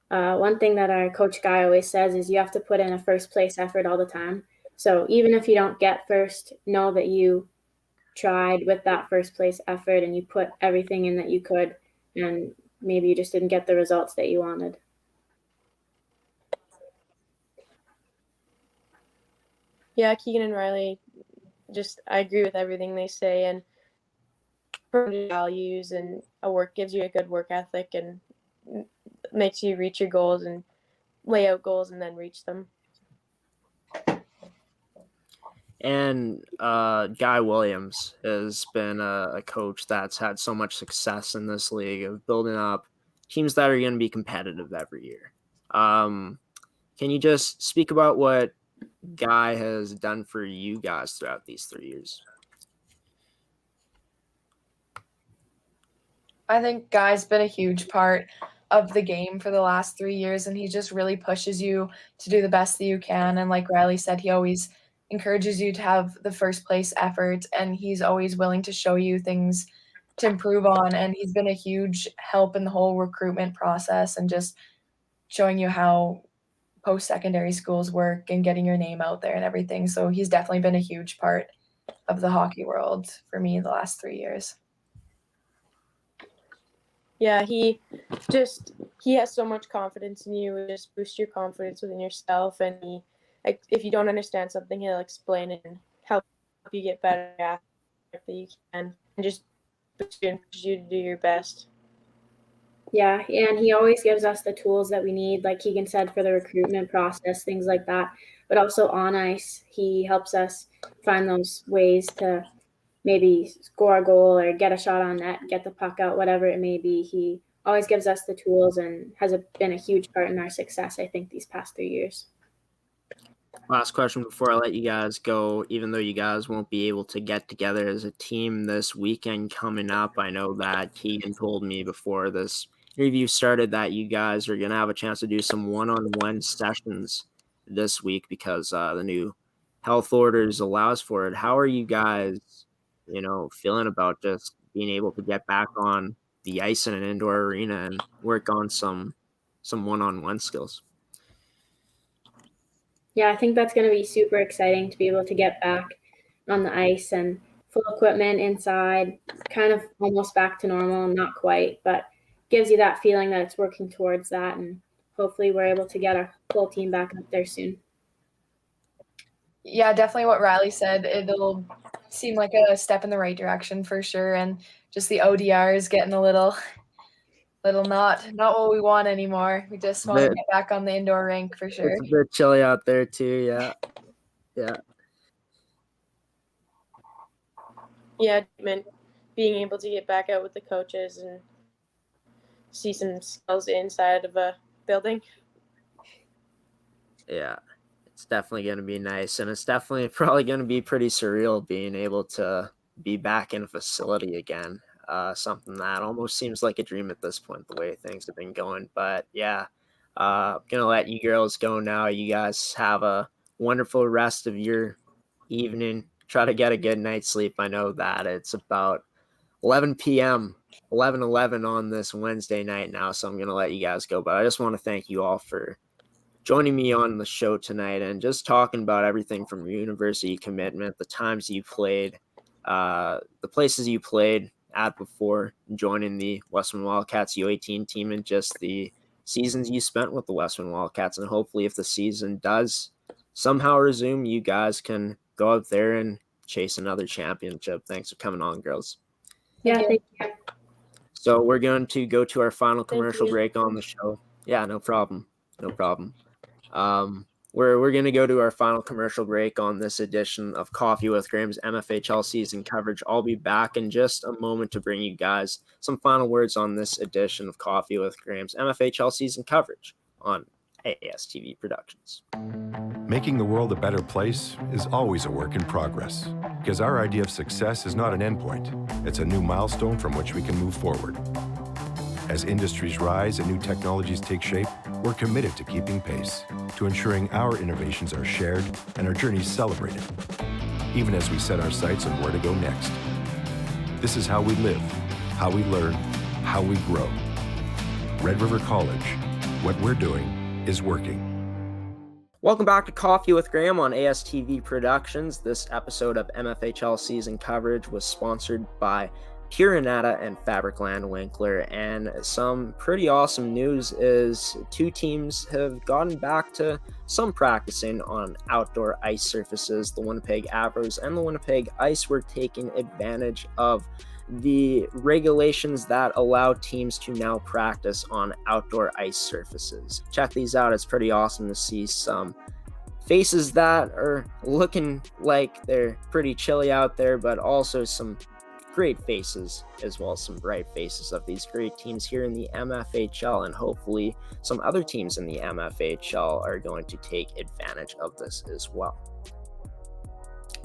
one thing that our coach Guy always says is you have to put in a first place effort all the time. So even if you don't get first, know that you tried with that first place effort and you put everything in that you could, and maybe you just didn't get the results that you wanted. Yeah, Keagan and Rylee, I agree with everything they say, and values and gives you a good work ethic and makes you reach your goals and lay out goals and then reach them. And Guy Williams has been a coach that's had so much success in this league of building up teams that are going to be competitive every year. Can you just speak about what Guy has done for you guys throughout these 3 years? I think Guy's been a huge part of the game for the last 3 years, and he just really pushes you to do the best that you can. And like Rylee said, he always encourages you to have the first place effort, and he's always willing to show you things to improve on. And he's been a huge help in the whole recruitment process and just showing you how post-secondary schools work and getting your name out there and everything. So he's definitely been a huge part of the hockey world for me in the last 3 years. Yeah, he has so much confidence in you. It just boosts your confidence within yourself, and if you don't understand something, he'll explain it and help you get better at it that you can, and just boost you and push you to do your best. Yeah, and he always gives us the tools that we need, like Keagan said, for the recruitment process, things like that. but also on ice. He helps us find those ways to maybe score a goal or get a shot on net, get the puck out, whatever it may be. He always gives us the tools and has been a huge part in our success, I think, these past 3 years. Last question before I let you guys go. Even though you guys won't be able to get together as a team this weekend coming up, I know that Keagan told me before this interview started that you guys are going to have a chance to do some one-on-one sessions this week because the new health orders allows for it. How are you guys, feeling about just being able to get back on the ice in an indoor arena and work on some one-on-one skills? Yeah, I think that's going to be super exciting to be able to get back on the ice and full equipment inside, kind of almost back to normal, not quite, but gives you that feeling that it's working towards that. And hopefully we're able to get our full team back up there soon. Yeah, definitely what Rylee said. It'll seem like a step in the right direction for sure. And just the ODR is getting a little not what we want anymore. We just want to get back on the indoor rink for sure. It's a bit chilly out there too. Yeah. Yeah, being able to get back out with the coaches and see some skills inside of a building. Yeah, it's definitely going to be nice, and it's definitely probably going to be pretty surreal being able to be back in a facility again. Something that almost seems like a dream at this point, the way things have been going. But yeah, I'm going to let you girls go now. You guys have a wonderful rest of your evening. Try to get a good night's sleep. I know that it's about 11 p.m., 11:11 on this Wednesday night now, so I'm going to let you guys go. But I just want to thank you all for joining me on the show tonight and just talking about everything from your university commitment, the times you played, the places you played at before joining the Westman Wildcats U18 team, and just the seasons you spent with the Westman Wildcats. And hopefully if the season does somehow resume, you guys can go out there and chase another championship. Thanks for coming on, girls. Yeah, thank you. So we're going to go to our final commercial break on the show. Yeah, no problem. We're going to go to our final commercial break on this edition of Coffee with Graeme's MFHL Season Coverage. I'll be back in just a moment to bring you guys some final words on this edition of Coffee with Graeme's MFHL Season Coverage on ASTV Productions. Making the world a better place is always a work in progress, because our idea of success is not an endpoint. It's a new milestone from which we can move forward. As industries rise and new technologies take shape, we're committed to keeping pace, to ensuring our innovations are shared and our journeys celebrated, even as we set our sights on where to go next. This is how we live, how we learn, how we grow. Red River College, what we're doing is working. Welcome back to Coffee with Graeme on ASTV Productions. This episode of MFHL Season Coverage was sponsored by Anada and Fabricland Winkler, and some pretty awesome news is two teams have gotten back to some practicing on outdoor ice surfaces. The Winnipeg Avros and the Winnipeg Ice were taking advantage of the regulations that allow teams to now practice on outdoor ice surfaces. Check these out. It's pretty awesome to see some faces that are looking like they're pretty chilly out there, but also some great faces as well as some bright faces of these great teams here in the MFHL, and hopefully some other teams in the MFHL are going to take advantage of this as well.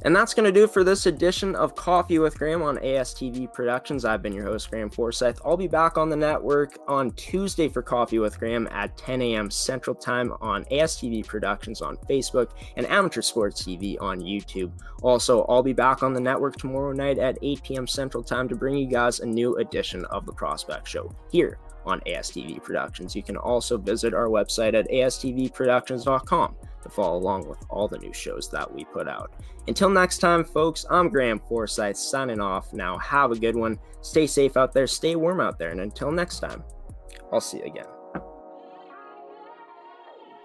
And that's going to do it for this edition of Coffee with Graeme on ASTV Productions. I've been your host, Graeme Forsyth. I'll be back on the network on Tuesday for Coffee with Graeme at 10 a.m. Central Time on ASTV Productions on Facebook and Amateur Sports TV on YouTube. Also, I'll be back on the network tomorrow night at 8 p.m. Central Time to bring you guys a new edition of The Prospect Show here on ASTV Productions. You can also visit our website at astvproductions.com to follow along with all the new shows that we put out. Until next time, folks, I'm Graeme Forsyth signing off. Now, have a good one. Stay safe out there, stay warm out there, and until next time, I'll see you again.